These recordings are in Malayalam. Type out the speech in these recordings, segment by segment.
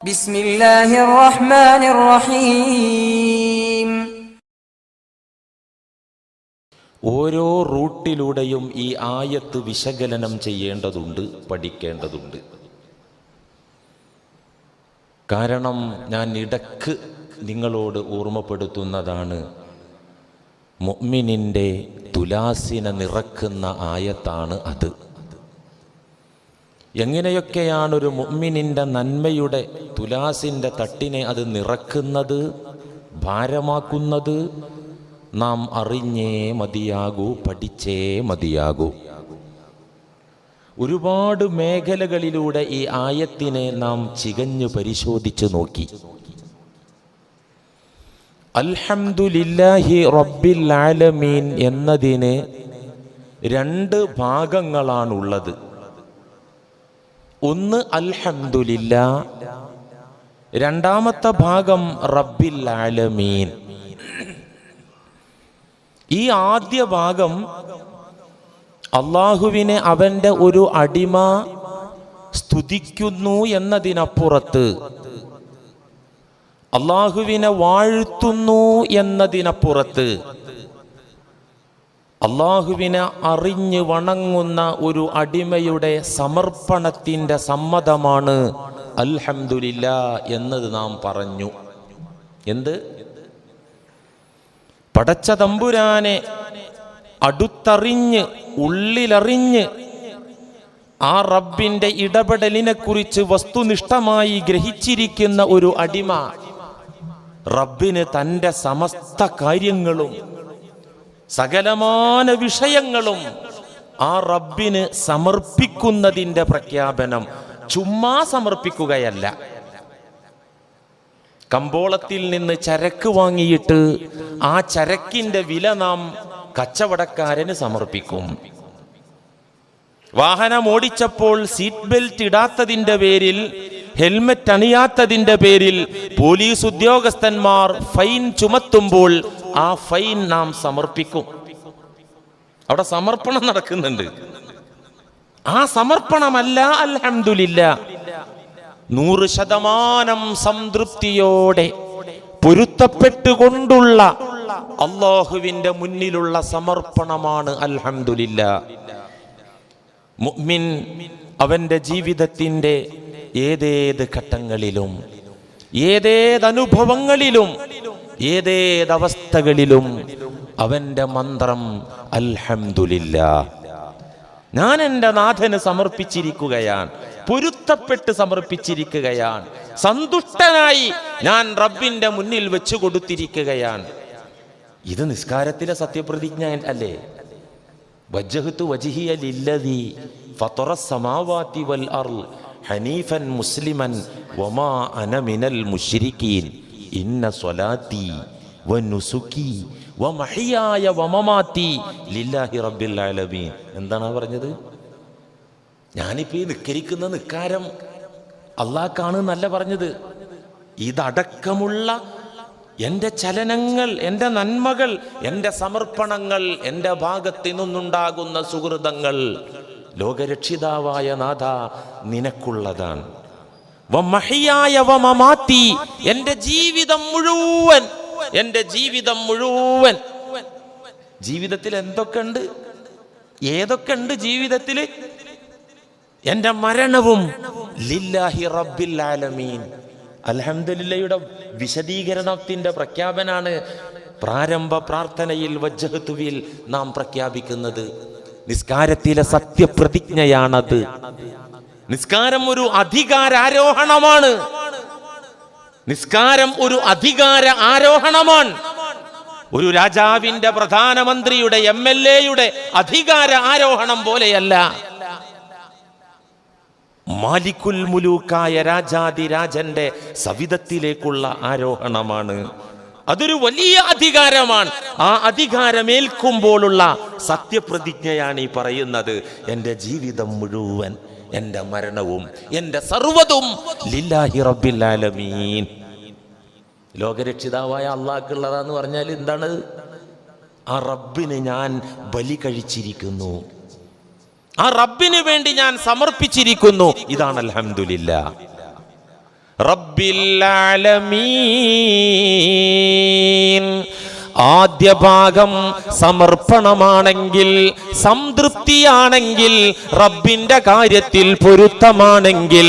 ബിസ്മില്ലാഹിർ റഹ്മാനിർ റഹീം. ഓരോ റൂട്ടിലൂടെയും ഈ ആയത്ത് വിശകലനം ചെയ്യേണ്ടതുണ്ട്, പഠിക്കേണ്ടതുണ്ട്. കാരണം ഞാൻ ഇടക്ക് നിങ്ങളോട് ഓർമ്മപ്പെടുത്തുന്നതാണ്, മുഅ്മിനിൻ്റെ തുലാസിനെ നിറക്കുന്ന ആയത്താണ് അത്. എങ്ങനെയൊക്കെയാണ് ഒരു മുഅ്മിനിൻ്റെ നന്മയുടെ തുലാസിൻ്റെ തട്ടിനെ അത് നിറക്കുന്നത്, ഭാരമാക്കുന്നത്, നാം അറിഞ്ഞേ മതിയാകൂ, പഠിച്ചേ മതിയാകൂ. ഒരുപാട് മേഖലകളിലൂടെ ഈ ആയത്തിനെ നാം ചികഞ്ഞു പരിശോധിച്ചു നോക്കി. അൽഹംദുലില്ലാഹി റബ്ബിൽ ആലമീൻ എന്നതിന് രണ്ട് ഭാഗങ്ങളാണുള്ളത്. ഒന്ന് അൽഹംദുലില്ലാ, രണ്ടാമത്തെ ഭാഗം റബ്ബിൽ ആലമീൻ. ഈ ആദ്യ ഭാഗം അള്ളാഹുവിനെ അവൻ്റെ ഒരു അടിമ സ്തുതിക്കുന്നു എന്നതിനപ്പുറത്ത്, അള്ളാഹുവിനെ വാഴ്ത്തുന്നു എന്നതിനപ്പുറത്ത്, അള്ളാഹുവിനെ അറിഞ്ഞ് വണങ്ങുന്ന ഒരു അടിമയുടെ സമർപ്പണത്തിൻ്റെ സമ്മതമാണ് അൽഹംദുലില്ലാ എന്നത് നാം പറഞ്ഞു. എന്ത്? പടച്ച തമ്പുരാനെ അടുത്തറിഞ്ഞ് ഉള്ളിലറിഞ്ഞ് ആ റബ്ബിൻ്റെ ഇടപെടലിനെ കുറിച്ച് വസ്തുനിഷ്ഠമായി ഗ്രഹിച്ചിരിക്കുന്ന ഒരു അടിമ റബ്ബിന് തൻ്റെ സമസ്ത കാര്യങ്ങളും സകലമാന വിഷയങ്ങളും ആ റബ്ബിന് സമർപ്പിക്കുന്നതിൻ്റെ പ്രഖ്യാപനം. ചുമ്മാ സമർപ്പിക്കുകയല്ല. കമ്പോളത്തിൽ നിന്ന് ചരക്ക് വാങ്ങിയിട്ട് ആ ചരക്കിൻ്റെ വില നാം കച്ചവടക്കാരന് സമർപ്പിക്കും. വാഹനം ഓടിച്ചപ്പോൾ സീറ്റ് ബെൽറ്റ് ഇടാത്തതിൻ്റെ പേരിൽ, ഹെൽമറ്റ് അണിയാത്തതിൻ്റെ പേരിൽ പോലീസ് ഉദ്യോഗസ്ഥന്മാർ ഫൈൻ ചുമത്തുമ്പോൾ ആ ഫൈൻ നാം സമർപ്പിക്കും. അവിടെ സമർപ്പണം നടക്കുന്നുണ്ട്. ആ സമർപ്പണമല്ല അൽഹംദുലില്ലാ 100% സംതൃപ്തിയോടെ പൊരുത്തപ്പെട്ടുകൊണ്ടുള്ള അല്ലാഹുവിൻ്റെ മുന്നിലുള്ള സമർപ്പണമാണ് അൽഹംദുലില്ലാ. മുഅ്മിൻ അവൻ്റെ ജീവിതത്തിൻ്റെ ഏതേത് ഘട്ടങ്ങളിലും, ഏതേതനുഭവങ്ങളിലും, ഏതേതവസ്ഥകളിലും അവൻ്റെ മന്ത്രം അൽഹംദുലില്ലാ. ഞാൻ എൻ്റെ നാഥന് സമർപ്പിച്ചിരിക്കുകയാണ്, പൊരുത്തപ്പെട്ട് സമർപ്പിച്ചിരിക്കുകയാണ്, സന്തുഷ്ടനായി ഞാൻ റബ്ബിൻ്റെ മുന്നിൽ വെച്ചു കൊടുത്തിരിക്കുകയാണ്. ഇത് നിസ്കാരത്തിലെ സത്യപ്രതിജ്ഞ അല്ലേ? വജ്ജഹ്തു വജ്ഹിയ ലില്ലദീ ഫത്തറസ് സമാവാതി വൽ അർള് ഹനീഫൻ മുസ്ലിമൻ വമാ അന മിനൽ മുശ്രിക്കീൻ ഇന്ന സ്വലാത്തി വനുസുക്കി വമഹിയായ വമമാതി ലില്ലാഹി റബ്ബിൽ ആലമീൻ. എന്താണ് പറഞ്ഞത്? ഞാനിപ്പോൾ ഈ നിസ്കരിക്കുന്ന നിസ്കാരം അള്ളാഹ്ക്കാണ് എന്നല്ല പറഞ്ഞത്. ഇതടക്കമുള്ള എൻ്റെ ചലനങ്ങൾ, എൻ്റെ നന്മകൾ, എൻ്റെ സമർപ്പണങ്ങൾ, എൻ്റെ ഭാഗത്തു നിന്നുണ്ടാകുന്ന സുഹൃതങ്ങൾ ലോകരക്ഷിതാവായ നാഥ നിനക്കുള്ളതാണ്. വമഹിയായ വമമാതി, എൻ്റെ ജീവിതം മുഴുവൻ, എൻ്റെ ജീവിതം മുഴുവൻ. ജീവിതത്തിൽ എന്തൊക്കെയുണ്ട്, ഏതൊക്കെയുണ്ട് ജീവിതത്തിൽ? എൻ്റെ മരണവും ലില്ലാഹി റബ്ബിൽ ആലമീൻ. അൽഹംദുലില്ലയുടെ വിശദീകരണത്തിൻ്റെ പ്രഖ്യാപനാണ് പ്രാരംഭ പ്രാർത്ഥനയിൽ വജ്ജഹ്തുവിൽ നാം പ്രഖ്യാപിക്കുന്നത്. നിസ്കാരത്തിലെ സത്യപ്രതിജ്ഞയാണത്. നിസ്കാരം ഒരു അധികാരാരോഹണമാണ്. നിസ്കാരം ഒരു അധികാര ആരോഹണമാണ്. ഒരു രാജാവിന്റെ, പ്രധാനമന്ത്രിയുടെ, MLA-യുടെ അധികാര ആരോഹണം പോലെയല്ല. മാലിക്കുൽ മുലൂക്കായ രാജാതിരാജന്റെ സവിധത്തിലേക്കുള്ള ആരോഹണമാണ്. അതൊരു വലിയ അധികാരമാണ്. ആ അധികാരമേൽക്കുമ്പോഴുള്ള സത്യപ്രതിജ്ഞയാണ് ഈ പറയുന്നത്. എൻ്റെ ജീവിതം മുഴുവൻ, എൻ്റെ മരണവും, എൻ്റെ സർവ്വതും ലില്ലാഹി റബ്ബിൽ ആലമീൻ. ലോകരക്ഷിതാവായ അള്ളാഹ്ക്കുള്ളതാന്ന് പറഞ്ഞാൽ എന്താണ്? ആ റബ്ബിന് ഞാൻ ബലി കഴിച്ചിരിക്കുന്നു, ആ റബ്ബിന് വേണ്ടി ഞാൻ സമർപ്പിച്ചിരിക്കുന്നു. ഇതാണ് അൽഹംദുലില്ലാ. റബ്ബിൽ ആലമീൻ. ആദ്യ ഭാഗം സമർപ്പണമാണെങ്കിൽ, സംതൃപ്തിയാണെങ്കിൽ, റബ്ബിന്റെ കാര്യത്തിൽ പൊരുത്തമാണെങ്കിൽ,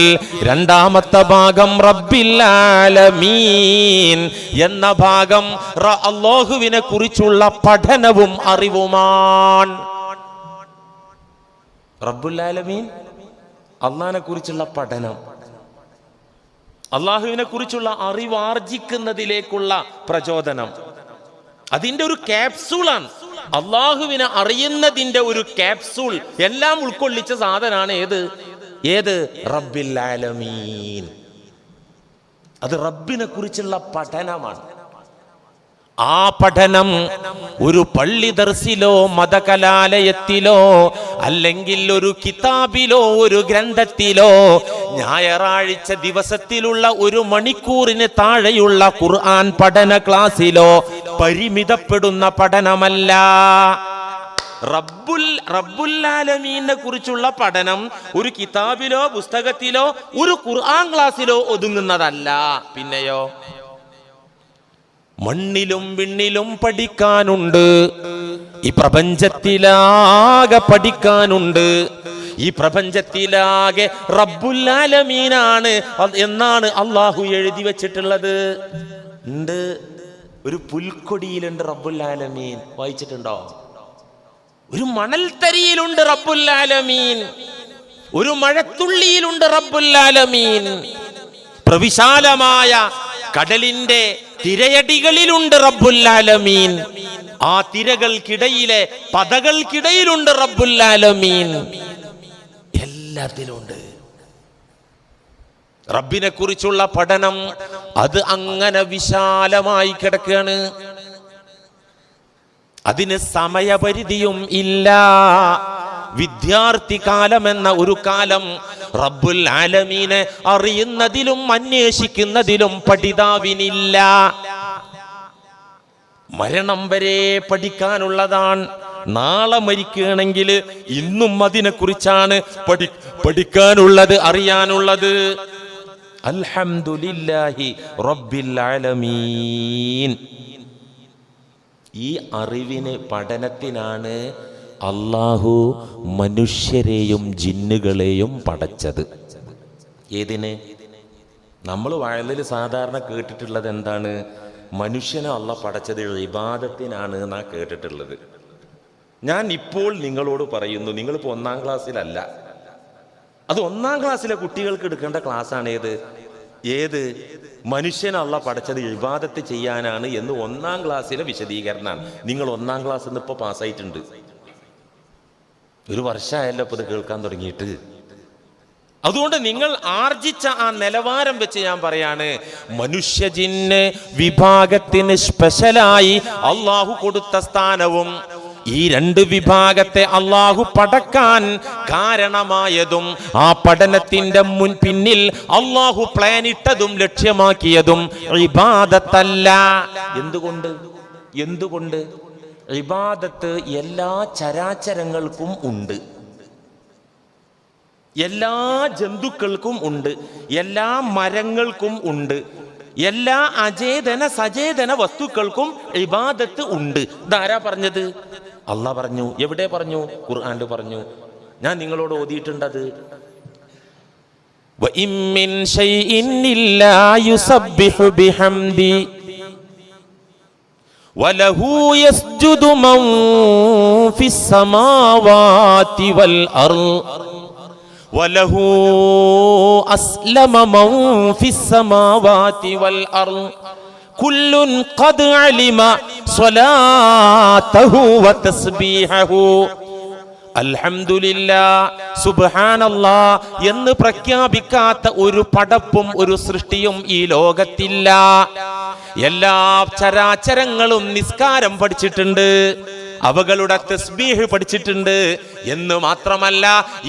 രണ്ടാമത്തെ ഭാഗം റബ്ബിൽ ആലമീൻ എന്ന ഭാഗം അല്ലാഹുവിനെ കുറിച്ചുള്ള പഠനവും അറിവുമാണ്. റബ്ബുൽ ആലമീൻ അള്ളാഹിനെ കുറിച്ചുള്ള പഠനം, അള്ളാഹുവിനെ കുറിച്ചുള്ള അറിവാർജിക്കുന്നതിലേക്കുള്ള പ്രചോദനം, അതിന്റെ ഒരു ക്യാപ്സൂളാണ്. അള്ളാഹുവിനെ അറിയുന്നതിന്റെ ഒരു ക്യാപ്സൂൾ എല്ലാം ഉൾക്കൊള്ളിച്ച സാധനമാണ് ഏത് റബ്ബിൽ ആലമീൻ. അത് റബ്ബിനെ കുറിച്ചുള്ള പഠനമാണ്. ആ പഠനം ഒരു പള്ളി ദർസിലോ മതകലാലയത്തിലോ അല്ലെങ്കിൽ ഒരു കിതാബിലോ ഒരു ഗ്രന്ഥത്തിലോ ഞായറാഴ്ച ദിവസത്തിലുള്ള 1 മണിക്കൂറിന് താഴെയുള്ള ഖുർആൻ പഠന ക്ലാസ്സിലോ പരിമിതപ്പെടുന്ന പഠനമല്ല. റബ്ബുൽ ആലമീനെ കുറിച്ചുള്ള പഠനം ഒരു കിതാബിലോ പുസ്തകത്തിലോ ഒരു ഖുർആൻ ക്ലാസ്സിലോ ഒതുങ്ങുന്നതല്ല. പിന്നെയോ മണ്ണിലും വിണ്ണിലും പഠിക്കാനുണ്ട്, ഈ പ്രപഞ്ചത്തിലാകെ പഠിക്കാനുണ്ട്. ഈ പ്രപഞ്ചത്തിലാകെ റബ്ബുൽ ആലമീനാണ് എന്നാണ് അള്ളാഹു എഴുതി വെച്ചിട്ടുള്ളത്. ഉണ്ട്, ഒരു പുൽക്കൊടിയിലുണ്ട് റബ്ബുൽ ആലമീൻ, വായിച്ചിട്ടുണ്ടോ? ഒരു മണൽത്തരിയിലുണ്ട് റബ്ബുൽ ആലമീൻ, ഒരു മഴത്തുള്ളിയിലുണ്ട് റബ്ബുൽ ആലമീൻ, പ്രവിശാലമായ കടലിന്റെ തിരയടികളിലുണ്ട് റബ്ബുൽ ആലമീൻ, ആ തിരകൾക്കിടയിലെ പദകൾക്കിടയിലുണ്ട് റബ്ബുൽ ആലമീൻ. എല്ലാത്തിലുണ്ട് റബ്ബിനെ കുറിച്ചുള്ള പഠനം. അത് അങ്ങനെ വിശാലമായി കിടക്കുകയാണ്. അതിന് സമയപരിധിയും ഇല്ല. വിദ്യാർത്ഥി കാലം എന്ന ഒരു കാലം റബ്ബുൽ ആലമീനെ അറിയുന്നതിലും അന്വേഷിക്കുന്നതിലും പഠിതാവിനില്ല. മരണം വരെ പഠിക്കാനുള്ളതാണ്. നാളെ മരിക്കുകയാണെങ്കിൽ ഇന്നും അതിനെക്കുറിച്ചാണ് പഠിക്കാനുള്ളത്, അറിയാനുള്ളത്. അൽഹംദുലില്ലാഹി റബ്ബിൽ ആലമീൻ. ഈ അറിവിന്, പഠനത്തിനാണ് അല്ലാഹു മനുഷ്യരെയും ജിന്നുകളെയും പടച്ചത്. ഏതിന്? നമ്മൾ വയലിൽ സാധാരണ കേട്ടിട്ടുള്ളത് എന്താണ്? മനുഷ്യനെ അല്ലാഹു പടച്ചത് ഇബാദത്തിനാണ് എന്നാ കേട്ടിട്ടുള്ളത്. ഞാൻ ഇപ്പോൾ നിങ്ങളോട് പറയുന്നു, നിങ്ങളിപ്പോൾ 1-ാം ക്ലാസ്സിലല്ല, അത് 1-ാം ക്ലാസ്സിലെ കുട്ടികൾക്ക് എടുക്കേണ്ട ക്ലാസ്സാണ്. ഏത് മനുഷ്യനെ അല്ലാഹു പടച്ചത് ഇബാദത്ത് ചെയ്യാനാണ് എന്ന് 1-ാം ക്ലാസ്സിലെ വിശദീകരണമാണ്. നിങ്ങൾ 1-ാം ക്ലാസ്സിൽ നിന്ന് ഇപ്പോൾ പാസ്സായിട്ടുണ്ട്. 1 വർഷമായല്ലോ ഇപ്പോൾ ഇത് കേൾക്കാൻ തുടങ്ങിയിട്ട്. അതുകൊണ്ട് നിങ്ങൾ ആർജിച്ച ആ നിലവാരം വെച്ച് ഞാൻ പറയാണ്, മനുഷ്യ ജിന്ന് വിഭാഗത്തിന് സ്പെഷ്യലായി അള്ളാഹു കൊടുത്ത സ്ഥാനവും, ഈ 2 വിഭാഗത്തെ അള്ളാഹു പടക്കാൻ കാരണമായതും, ആ പഠനത്തിന്റെ പിന്നിൽ അള്ളാഹു പ്ലാൻ ഇട്ടതും ലക്ഷ്യമാക്കിയതും ഇബാദത്തല്ല. എന്തുകൊണ്ട്? ഇബാദത്ത് എല്ലാ ചരാചരങ്ങൾക്കും ഉണ്ട്, എല്ലാ ജന്തുക്കൾക്കും ഉണ്ട്, എല്ലാ മരങ്ങൾക്കും ഉണ്ട്, എല്ലാ അചേതന സചേതന വസ്തുക്കൾക്കും ഇബാദത്ത് ഉണ്ട്. ഇതാരാ പറഞ്ഞത്? അല്ലാഹ് പറഞ്ഞു. എവിടെ പറഞ്ഞു? ഖുർആനിൽ പറഞ്ഞു. ഞാൻ നിങ്ങളോട് ഓതിയിട്ടുണ്ടത്. വഇൻ മിൻ ശൈഇൻ ഇല്ലാ യുസബ്ബിഹു ബിഹംദി വലഹു യസ്ജുദു മൻ ഫിസ് സമാവാതി വൽ അർള് വലഹു അസ്ലമ മൻ ഫിസ് സമാവാതി വൽ അർള് കുല്ലുൻ ഖദ് അലിമ സ്വലാതഹു വതസ്ബീഹഹു. അൽഹംദുലില്ലാഹ്, സുബ്ഹാനല്ലാഹ് എന്ന് പ്രഖ്യാപിക്കാത്ത ഒരു പടപ്പും ഒരു സൃഷ്ടിയും ഈ ലോകത്തില്ല. എല്ലാ ചരാചരങ്ങളും നിസ്കാരം പഠിച്ചിട്ടുണ്ട്, അവകളുടെ തസ്ബീഹ് പഠിച്ചിട്ടുണ്ട്. എന്ന് മാത്രമല്ല,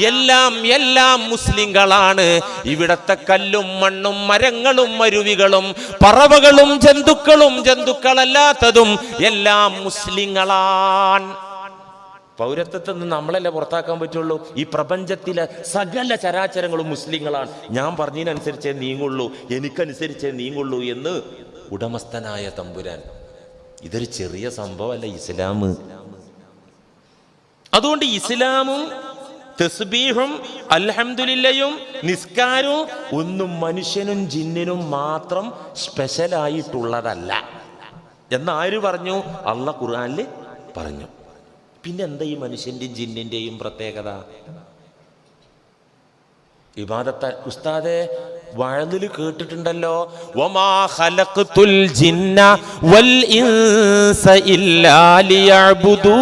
എല്ലാം മുസ്ലിങ്ങളാണ്. ഇവിടത്തെ കല്ലും മണ്ണും മരങ്ങളും അരുവികളും പറവകളും ജന്തുക്കളല്ലാത്തതും എല്ലാം മുസ്ലിങ്ങളാണ്. പൗരത്വത്തിൽ നിന്ന് നമ്മളല്ലേ പുറത്താക്കാൻ പറ്റുള്ളൂ? ഈ പ്രപഞ്ചത്തിലെ സകല ചരാചരങ്ങളും മുസ്ലിങ്ങളാണ്. ഞാൻ പറഞ്ഞതിനനുസരിച്ചേ നീങ്ങുള്ളൂ, എനിക്കനുസരിച്ചേ നീങ്ങുള്ളൂ എന്ന് ഉടമസ്ഥനായ തമ്പുരാൻ. ഇതൊരു ചെറിയ സംഭവമല്ല ഇസ്ലാം. അതുകൊണ്ട് ഇസ്ലാമും തസ്ബീഹും അൽഹംദുലില്ലയും നിസ്കാരവും ഒന്നും മനുഷ്യനും ജിന്നിനും മാത്രം സ്പെഷ്യലായിട്ടുള്ളതല്ല എന്നാര് പറഞ്ഞു? അള്ളാഹ് ഖുർആനിൽ പറഞ്ഞു. പിന്നെന്താ ഈ മനുഷ്യന്റെയും ജിന്നിന്റെയും പ്രത്യേകത? ഇബാദത്ത് ഉസ്താദെ വഅദിൽ കേട്ടിട്ടുണ്ടല്ലോ, വമാ ഖലഖതുൽ ജിന്ന വൽ ഇൻസ ഇല്ലാ ലിയഅ്ബുദൂൻ.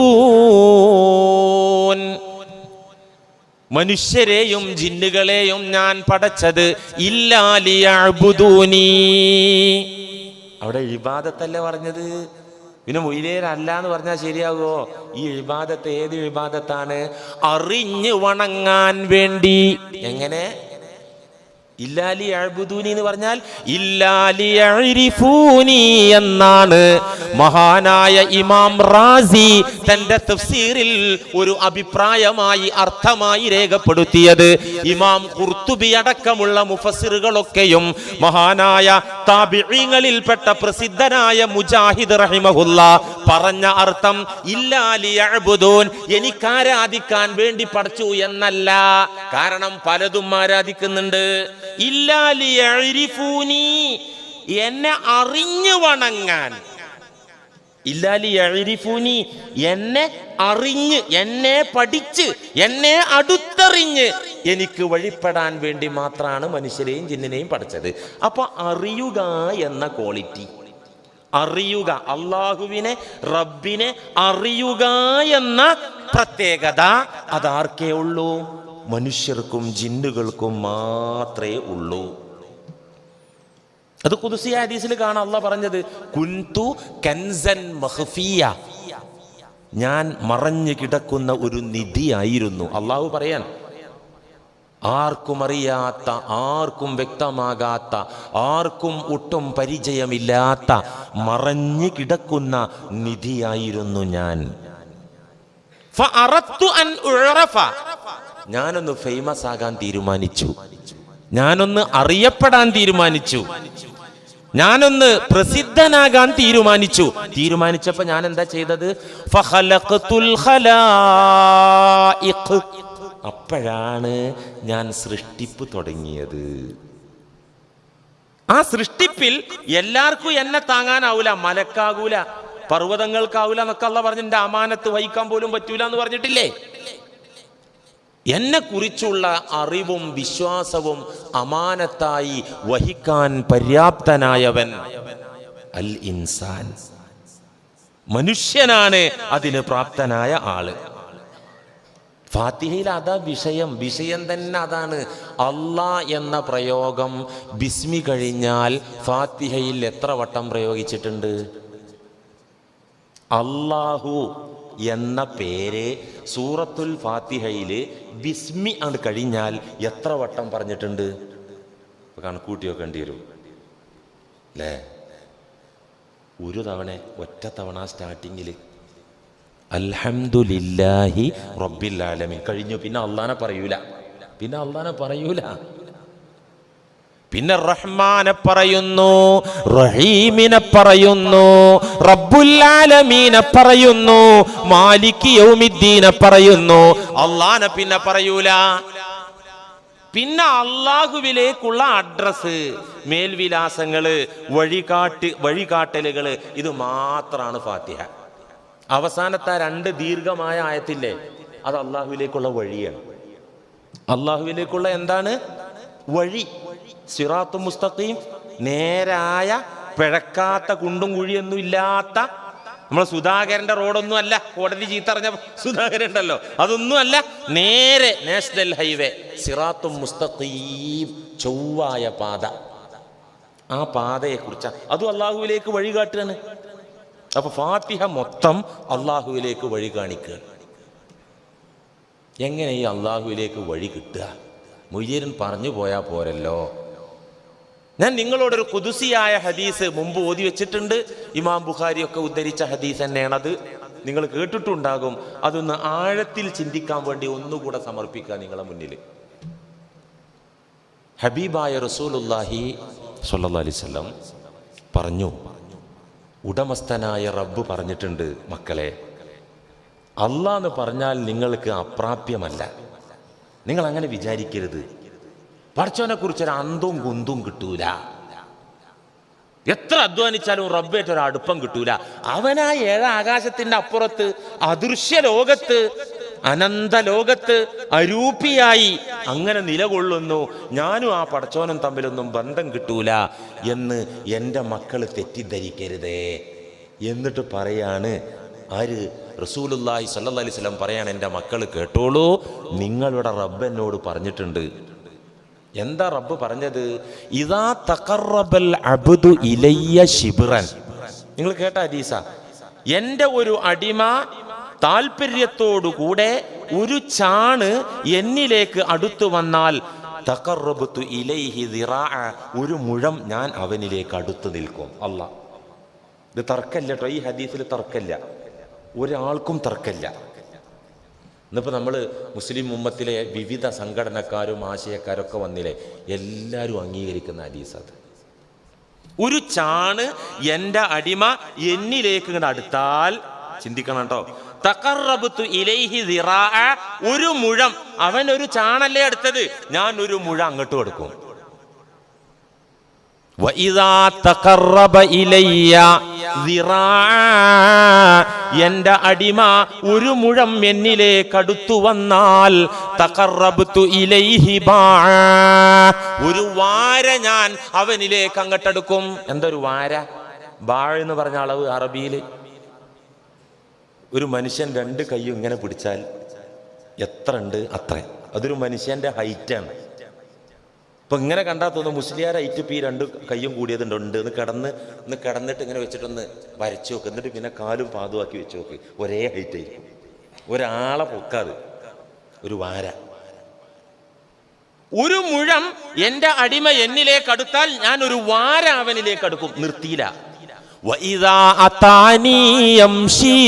മനുഷ്യരെയും ജിന്നുകളെയും ഞാൻ പടച്ചത് ഇല്ലാ ലിയഅ്ബുദൂനി. അവിടെ ഇബാദത്തല്ലേ പറഞ്ഞത്? പിന്നെ മൊയ്ലേരല്ല എന്ന് പറഞ്ഞാൽ ശരിയാകുമോ? ഈ ഇബാദത്ത് ഏത് ഇബാദത്താണ്? അറിഞ്ഞു വണങ്ങാൻ വേണ്ടി. എങ്ങനെ? ഇല്ലാലി അഅ്ബുദൂനി എന്ന് പറഞ്ഞാൽ ഇല്ലാലി അഅ്രിഫൂനി എന്നാണ് മഹാനായ ഇമാം റാസി തന്റെ തഫ്സീറിൽ ഒരു അഭിപ്രായമായി അർത്ഥമായി രേഖപ്പെടുത്തിയത്. ഇമാം ഖുർത്തുബി അടക്കമുള്ള മുഫസ്സിറുകളൊക്കെയും മഹാനായ താബിഈങ്ങളിൽപ്പെട്ട പ്രസിദ്ധനായ മുജാഹിദ് റഹിമഹുല്ലാ പറഞ്ഞ അർത്ഥം ഇല്ലാലി അഅ്ബുദൂൻ, എനിക്കാരാധിക്കാൻ വേണ്ടി പഠിച്ചു എന്നല്ല. കാരണം പലതും ആരാധിക്കുന്നുണ്ട്. ഇല്ലാലി അഅ്രിഫൂനി, എന്നെ അറിഞ്ഞു വണങ്ങാൻ. ഇല്ലാലി അഅ്രിഫൂനി, എന്നെ അറിഞ്ഞ്, എന്നെ പഠിച്ച്, എന്നെ അടുത്തറിഞ്ഞ് എനിക്ക് വഴിപ്പെടാൻ വേണ്ടി മാത്രമാണ് മനുഷ്യരെയും ജിന്നിനെയും പഠിച്ചത്. അപ്പൊ അറിയുക എന്ന ക്വാളിറ്റി, അറിയുക, അള്ളാഹുവിനെ റബ്ബിനെ അറിയുക എന്ന പ്രത്യേകത അതാർക്കേ ഉള്ളൂ? മനുഷ്യർക്കും ജിന്നുകൾക്കും മാത്രമേ ഉള്ളൂ. അത് ഖുദ്സി ഹദീസിൽ കാണാം അള്ളാഹ് പറഞ്ഞത്, കുൻതു കൻസൻ മഖ്ഫിയ, ഞാൻ മറഞ്ഞു കിടക്കുന്ന ഒരു നിധിയായിരുന്നു. അള്ളാഹു പറയാൻ, ആർക്കും അറിയാത്ത, ആർക്കും വ്യക്തമാകാത്ത, ആർക്കും ഒട്ടും പരിചയമില്ലാത്ത മറഞ്ഞു കിടക്കുന്ന നിധിയായിരുന്നു ഞാൻ. ഫഅറദ്തു അൻ ഉഅറഫ, ഞാനൊന്ന് ഫേമസ് ആകാൻ തീരുമാനിച്ചു, ഞാനൊന്ന് അറിയപ്പെടാൻ തീരുമാനിച്ചു, ഞാനൊന്ന് പ്രസിദ്ധനാകാൻ തീരുമാനിച്ചപ്പോ ഞാൻ എന്താ ചെയ്തത്? ഫഖലഖതുൽ ഖലായിഖ്, അപ്പോഴാണ് ഞാൻ സൃഷ്ടിപ്പ് തുടങ്ങിയത്. ആ സൃഷ്ടിപ്പിൽ എല്ലാവർക്കും എന്നെ താങ്ങാനാവൂല, മലക്കാകൂല, പർവ്വതങ്ങൾക്കാവൂല എന്നൊക്കെ അള്ളാഹ് പറഞ്ഞു. എന്റെ അമാനത്ത് വഹിക്കാൻ പോലും പറ്റൂല എന്ന് പറഞ്ഞിട്ടില്ലേ? എന്നെ കുറിച്ചുള്ള അറിവും വിശ്വാസവും അമാനത്തായി വഹിക്കാൻ പര്യാപ്തനായവൻ അൽ ഇൻസാൻ, മനുഷ്യനാണ് അതിന് പ്രാപ്തനായ ആള്. ഫാത്തിഹയിൽ അതാ വിഷയം തന്നെ അതാണ്. അല്ലാ എന്ന പ്രയോഗം ബിസ്മി കഴിഞ്ഞാൽ ഫാത്തിഹയിൽ എത്ര വട്ടം പ്രയോഗിച്ചിട്ടുണ്ട്? അല്ലാഹു എന്ന പേര് സൂറത്തുൽ ഫാത്തിഹയിൽ ബിസ്മി ആണ് കഴിഞ്ഞാൽ എത്ര വട്ടം പറഞ്ഞിട്ടുണ്ട്? കണക്കൂട്ടി വെക്കേണ്ടി വരും അല്ലേ? ഒരു തവണ, ഒറ്റ തവണ സ്റ്റാർട്ടിങ്ങിൽ അൽഹംദുലില്ലാഹി റബ്ബിൽ ആലമീൻ കഴിഞ്ഞു. പിന്നെ അള്ളാനെ പറയൂല, പിന്നെ റഹ്മാനെ പറയുന്നു, റഹീമിനെ പറയുന്നു, റബ്ബുൽ ആലമീനെ പറയുന്നു, മാലിക് യൗമിദ്ദീനെ പറയുന്നു. അള്ളാനെ പിന്നെ പറയൂല. പിന്നെ അള്ളാഹുവിലേക്കുള്ള അഡ്രസ്, മേൽവിലാസങ്ങള്, വഴികാട്ടലുകള്, ഇത് മാത്രാണ് ഫാത്തിഹ. അവസാനത്തെ രണ്ട് ദീർഘമായ ആയത്തില്ലേ, അത് അള്ളാഹുവിലേക്കുള്ള വഴിയാണ്. അള്ളാഹുവിലേക്കുള്ള എന്താണ്? വഴി. സിറാത്തു മുസ്തഖീം, നേരായ പിഴക്കാത്ത കുണ്ടും കുഴിയൊന്നും ഇല്ലാത്ത, നമ്മളെ സുധാകരന്റെ റോഡൊന്നും അല്ല, കോടതി ചീത്തറിഞ്ഞ സുധാകരൻ ഉണ്ടല്ലോ, അതൊന്നും അല്ല, നേരെ നാഷണൽ ഹൈവേ, സിറാത്തു മുസ്തഖീം, ചൊവ്വായ പാത. ആ പാതയെ കുറിച്ച് അതും അള്ളാഹുവിലേക്ക് വഴി കാട്ടുകയാണ്. അപ്പൊ ഫാത്തിഹ മൊത്തം അള്ളാഹുവിലേക്ക് വഴി കാണിക്കുക. എങ്ങനെ ഈ അള്ളാഹുവിലേക്ക് വഴി കിട്ടുക? മുയ്യരൻ പറഞ്ഞു പോയാൽ പോരല്ലോ. ഞാൻ നിങ്ങളോടൊരു ഖുദ്സിയായ ഹദീസ് മുമ്പ് ഓതി വെച്ചിട്ടുണ്ട്. ഇമാം ബുഖാരി ഒക്കെ ഉദ്ധരിച്ച ഹദീസ് തന്നെയാണത്. നിങ്ങൾ കേട്ടിട്ടുണ്ടാകും. അതൊന്ന് ആഴത്തിൽ ചിന്തിക്കാൻ വേണ്ടി ഒന്നുകൂടെ സമർപ്പിക്കുക നിങ്ങളെ മുന്നിൽ. ഹബീബായ റസൂലുള്ളാഹി സ്വല്ലല്ലാഹി അലൈഹി വസല്ലം പറഞ്ഞു, ഉടമസ്ഥനായ റബ്ബ് പറഞ്ഞിട്ടുണ്ട്, മക്കളെ, അല്ലാഹ് എന്ന് പറഞ്ഞാൽ നിങ്ങൾക്ക് അപ്രാപ്യമല്ല. നിങ്ങൾ അങ്ങനെ വിചാരിക്കരുത്. പടച്ചവനെ കുറിച്ചൊരു അന്തവും കുന്തും കിട്ടൂല. എത്ര അധ്വാനിച്ചാലും റബ്ബേറ്റ് ഒരു അടുപ്പം കിട്ടൂല. അവനാ ആകാശത്തിന്റെ അപ്പുറത്ത്, അദൃശ്യ ലോകത്ത്, അനന്ത ലോകത്ത് അരൂപിയായി അങ്ങനെ നിലകൊള്ളുന്നു. ഞാനും ആ പടച്ചോനും തമ്മിലൊന്നും ബന്ധം കിട്ടൂല എന്ന് എൻ്റെ മക്കൾ തെറ്റിദ്ധരിക്കരുതേ. എന്നിട്ട് പറയാണ് ആര്? റസൂലുള്ളാഹി സ്വല്ലല്ലാഹി അലൈഹി വസല്ലം പറയാണ്, എൻ്റെ മക്കൾ കേട്ടോളൂ, നിങ്ങളുടെ റബ്ബ് എന്നോട് പറഞ്ഞിട്ടുണ്ട്. എന്താ റബ്ബ് പറഞ്ഞത്? ഇദാ തഖറബൽ അബ്ദു ഇലയ്യ ശിബ്റൻ. നിങ്ങൾ കേട്ട ഹദീസ. എൻ്റെ ഒരു അടിമ താല്പര്യത്തോടുകൂടെ ഒരു ചാണ് എന്നിലേക്ക് അടുത്തു വന്നാൽ തഖറബതു ഇലൈഹി ദിറാഅ, ഒരു മുഴം ഞാൻ അവനിലേക്ക് അടുത്ത് നിൽക്കും. അല്ലാഹ്, ഇത് തർക്കല്ല കേട്ടോ, ഈ ഹദീസിൽ തർക്കല്ല, ഒരാൾക്കും തർക്കല്ല. ഇന്നിപ്പോൾ നമ്മൾ മുസ്ലിം ഉമ്മത്തിലെ വിവിധ സംഘടനക്കാരും ആശയക്കാരൊക്കെ വന്നില്ലേ, എല്ലാവരും അംഗീകരിക്കുന്ന ഹദീസ് അത്. ഒരു ചാണ് എൻ്റെ അടിമ എന്നിലേക്ക് ഇങ്ങോട്ട് അടുത്താൽ, ചിന്തിക്കണം കേട്ടോ, തഖറബതു ഇലൈഹി ദിറാഅ, ഒരു മുഴം, അവൻ ഒരു ചാണല്ലേ അടുത്തത്, ഞാൻ ഒരു മുഴം അങ്ങോട്ട് കൊടുക്കും. വഇദാ തഖറബ ഇലയ്യ ദിറാഅ, എൻ്റെ അടിമ ഒരു മുഴം എന്നിലേക്ക് അടുത്തു വന്നാൽ തഖറബ്തു ഇലൈഹി ബാഅ, ഒരു വാര ഞാൻ അവനിലേക്ക് അങ്ങോട്ടെടുക്കും. എന്തൊരു വാര? ബാഅ എന്ന് പറഞ്ഞ അളവ് അറബിയിൽ ഒരു മനുഷ്യൻ രണ്ട് കൈയും ഇങ്ങനെ പിടിച്ചാൽ എത്ര ഉണ്ട് അത്ര. അതൊരു മനുഷ്യൻ്റെ ഹൈറ്റാണ്. ഇപ്പൊ ഇങ്ങനെ കണ്ടാൽ തോന്നുന്നു മുസ്ലിയാർ ഹൈറ്റ് ഇപ്പം ഈ രണ്ട് കയ്യും കൂടിയതുണ്ട് എന്ന് കിടന്നിട്ട് ഇങ്ങനെ വെച്ചിട്ടൊന്ന് വരച്ചു നോക്ക്. എന്നിട്ട് പിന്നെ കാലും പാതുവാക്കി വെച്ച് നോക്ക്, ഒരേ ഹൈറ്റ് ആയിരിക്കും. ഒരാളെ പൊക്കാത്. ഒരു വാര, ഒരു മുഴം എൻ്റെ അടിമ എന്നിലേക്ക് അടുത്താൽ ഞാൻ ഒരു വാര അവനിലേക്ക് അടുക്കും. നിർത്തിയില്ല. വഇദാ അതാനി യംശി,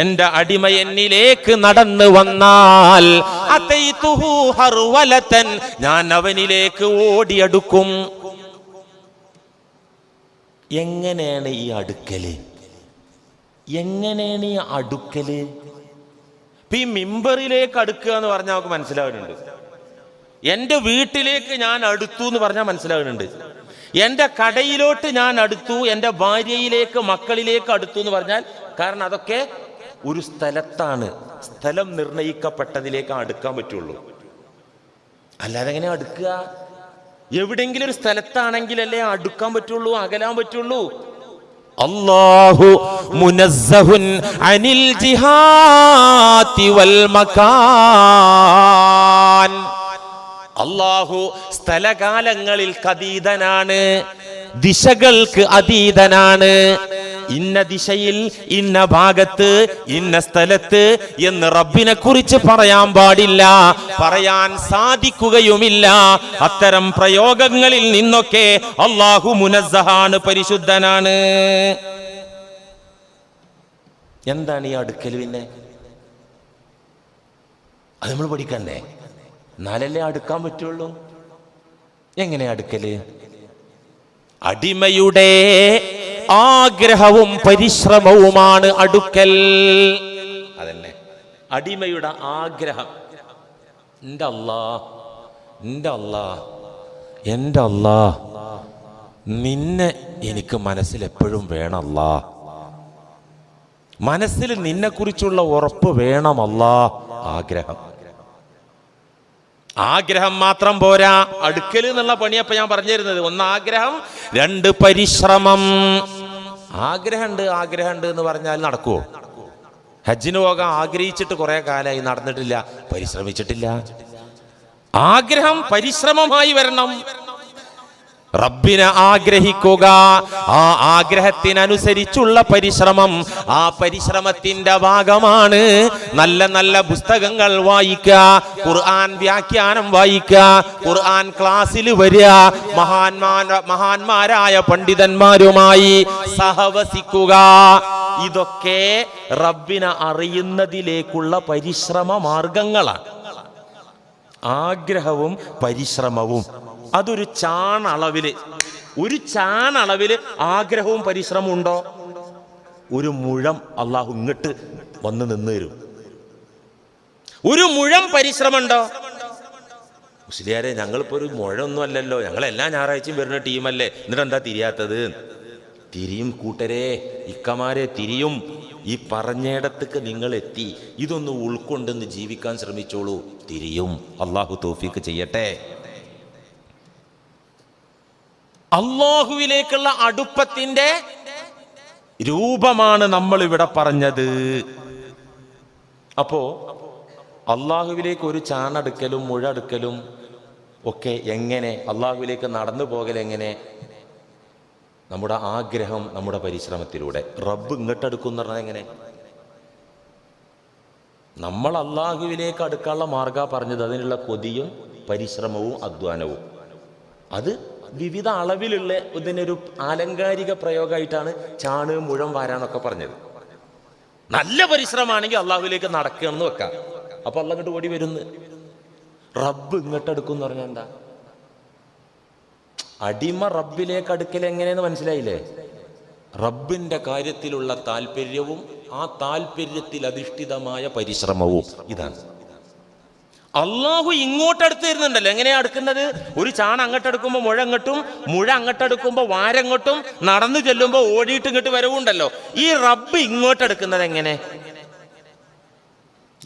എൻ്റെ അടിമ എന്നിലേക്ക് നടന്നു വന്നാൽ അതൈതുഹു ഹർവലതൻ, ഞാൻ അവനിലേക്ക് ഓടിയടുക്കും. എങ്ങനെയാണ് ഈ അടുക്കല്? എങ്ങനെയാണ് ഈ അടുക്കല്? ഇപ്പൊ ഈ മിമ്പറിലേക്ക് അടുക്കുക എന്ന് പറഞ്ഞാൽ നമുക്ക് മനസ്സിലാവുന്നുണ്ട്. എൻ്റെ വീട്ടിലേക്ക് ഞാൻ അടുത്തു എന്ന് പറഞ്ഞാൽ മനസ്സിലാവുന്നുണ്ട്. എൻ്റെ കടയിലോട്ട് ഞാൻ അടുത്തു, എൻ്റെ ഭാര്യയിലേക്ക് മക്കളിലേക്ക് അടുത്തു എന്ന് പറഞ്ഞാൽ, കാരണം അതൊക്കെ ഒരു സ്ഥലത്താണ്, സ്ഥലം നിർണയിക്കപ്പെട്ടതിലേക്ക് അടുക്കാൻ പറ്റുള്ളൂ. അല്ലാതെ എങ്ങനെ അടുക്കുക? എവിടെയെങ്കിലും ഒരു സ്ഥലത്താണെങ്കിലല്ലേ അടുക്കാൻ പറ്റുള്ളൂ, അകലാൻ പറ്റുള്ളൂ. അല്ലാഹു മുനസ്സഹുൻ അനിൽ ജിഹാത്തി വൽ മകാൻ. അല്ലാഹു സ്ഥലകാലങ്ങളിൽ അതീതനാണ്, ദിശകൾക്ക് അതീതനാണ്. ഇന്ന ദിശയിൽ, ഇന്ന ഭാഗത്ത്, ഇന്ന സ്ഥലത്ത് എന്ന് റബ്ബിനെ കുറിച്ച് പറയാൻ പാടില്ല, പറയാൻ സാധിക്കുകയുമില്ല. അത്തരം പ്രയോഗങ്ങളിൽ നിന്നൊക്കെ അല്ലാഹു മുനസ്സഹാണ്, പരിശുദ്ധനാണ്. എന്താണ് ഈ അടുക്കൽ? പിന്നെ അത് നമ്മൾ പഠിക്കണ്ടേ, എന്നാലല്ലേ അടുക്കാൻ പറ്റുള്ളൂ. എങ്ങനെ അടുക്കല്? അടിമയുടെ ആഗ്രഹവും പരിശ്രമവുമാണ് അടുക്കൽ. അതന്നെ അടിമയുടെ ആഗ്രഹം. എൻ്റെ അല്ലാഹ്, എൻ്റെ അല്ലാഹ്, എൻ്റെ അല്ലാഹ്, നിന്നെ എനിക്ക് മനസ്സിൽ എപ്പോഴും വേണം അല്ലാഹ്, മനസ്സിൽ നിന്നെ കുറിച്ചുള്ള ഉറപ്പ് വേണം അല്ലാഹ്. ആഗ്രഹം, ആഗ്രഹം മാത്രം പോരാ. അടുക്കൽ എന്നുള്ള പണിയപ്പോ ഞാൻ പറഞ്ഞിരുന്നത്. ഒന്ന് ആഗ്രഹം, രണ്ട് പരിശ്രമം. ആഗ്രഹമുണ്ട് എന്ന് പറഞ്ഞാൽ നടക്കുവോ? ഹജ്ജിന് പോകാൻ ആഗ്രഹിച്ചിട്ട് കുറെ കാലമായി, നടന്നിട്ടില്ല, പരിശ്രമിച്ചിട്ടില്ല. ആഗ്രഹം പരിശ്രമമായി വരണം. റബ്ബിനെ ആഗ്രഹിക്കുക, ആ ആഗ്രഹത്തിനനുസരിച്ചുള്ള പരിശ്രമം, ആ പരിശ്രമത്തിന്റെ ഭാഗമാണ് നല്ല നല്ല പുസ്തകങ്ങൾ വായിക്കുക, ഖുർആൻ വ്യാഖ്യാനം വായിക്കുക, ഖുർആൻ ക്ലാസ്സിൽ വരിക, മഹാന്മാരായ പണ്ഡിതന്മാരുമായി സഹവസിക്കുക. ഇതൊക്കെ റബ്ബിനെ അറിയുന്നതിലേക്കുള്ള പരിശ്രമ മാർഗങ്ങളാണ്. ആഗ്രഹവും പരിശ്രമവും അതൊരു ചാണളവില് ആഗ്രഹവും പരിശ്രമവും ഉണ്ടോ? ഒരു മുഴം അള്ളാഹു ഇങ്ങോട്ട് വന്ന് നിന്ന് തരും. ഒരു മുഴം പരിശ്രമം ഉണ്ടോ? മുസ്ലിയാരെ, ഞങ്ങളിപ്പോ ഒരു മുഴൊന്നും അല്ലല്ലോ, ഞങ്ങൾ എല്ലാ ഞായറാഴ്ചയും വരുന്ന ടീമല്ലേ, എന്നിട്ട് എന്താ തിരിയാത്തത്? തിരിയും കൂട്ടരെ, ഇക്കമാരെ തിരിയും. ഈ പറഞ്ഞയിടത്തേക്ക് നിങ്ങൾ എത്തി, ഇതൊന്ന് ഉൾക്കൊണ്ടെന്ന് ജീവിക്കാൻ ശ്രമിച്ചോളൂ, തിരിയും. അള്ളാഹു തൗഫീഖ് ചെയ്യട്ടെ. അള്ളാഹുവിലേക്കുള്ള അടുപ്പത്തിന്റെ രൂപമാണ് നമ്മൾ ഇവിടെ പറഞ്ഞത്. അപ്പോ അള്ളാഹുവിലേക്ക് ഒരു ചാണെടുക്കലും മുഴെടുക്കലും ഒക്കെ എങ്ങനെ? അള്ളാഹുവിലേക്ക് നടന്നു പോകൽ എങ്ങനെ? നമ്മുടെ ആഗ്രഹം, നമ്മുടെ പരിശ്രമത്തിലൂടെ. റബ്ബ് ഇങ്ങോട്ടെടുക്കും എന്ന് പറഞ്ഞാൽ എങ്ങനെ? നമ്മൾ അള്ളാഹുവിലേക്ക് അടുക്കാനുള്ള മാർഗ പറഞ്ഞത്. അതിനുള്ള കൊതിയും പരിശ്രമവും അധ്വാനവും അത് വിവിധ അളവിലുള്ള ഇതിനൊരു ആലങ്കാരിക പ്രയോഗമായിട്ടാണ് ചാണ് മുഴം വാരാന്നൊക്കെ പറഞ്ഞത്. നല്ല പരിശ്രമമാണെങ്കിൽ അള്ളാഹുവിലേക്ക് നടക്കുകയാണെന്ന് വെക്കാം. അപ്പൊ അള്ളാഹ് ഇങ്ങോട്ട് ഓടി വരുന്നു. റബ്ബ് ഇങ്ങോട്ടെടുക്കും എന്ന് പറഞ്ഞാൽ എന്താ? അടിമ റബ്ബിലേക്ക് അടുക്കൽ എങ്ങനെയെന്ന് മനസ്സിലായില്ലേ? റബ്ബിന്റെ കാര്യത്തിലുള്ള താല്പര്യവും ആ താല്പര്യത്തിൽ അധിഷ്ഠിതമായ പരിശ്രമവും. ഇതാണ് അള്ളാഹു ഇങ്ങോട്ടടുത്ത് വരുന്നുണ്ടല്ലോ. എങ്ങനെയാ അടുക്കുന്നത്? ഒരു ചാണ അങ്ങോട്ടെടുക്കുമ്പോൾ മുഴ അങ്ങോട്ടും, മുഴ അങ്ങോട്ടെടുക്കുമ്പോൾ വാരങ്ങോട്ടും, നടന്നു ചെല്ലുമ്പോൾ ഓടിയിട്ട് ഇങ്ങോട്ട് വരവുണ്ടല്ലോ. ഈ റബ്ബ് ഇങ്ങോട്ടെടുക്കുന്നത് എങ്ങനെ?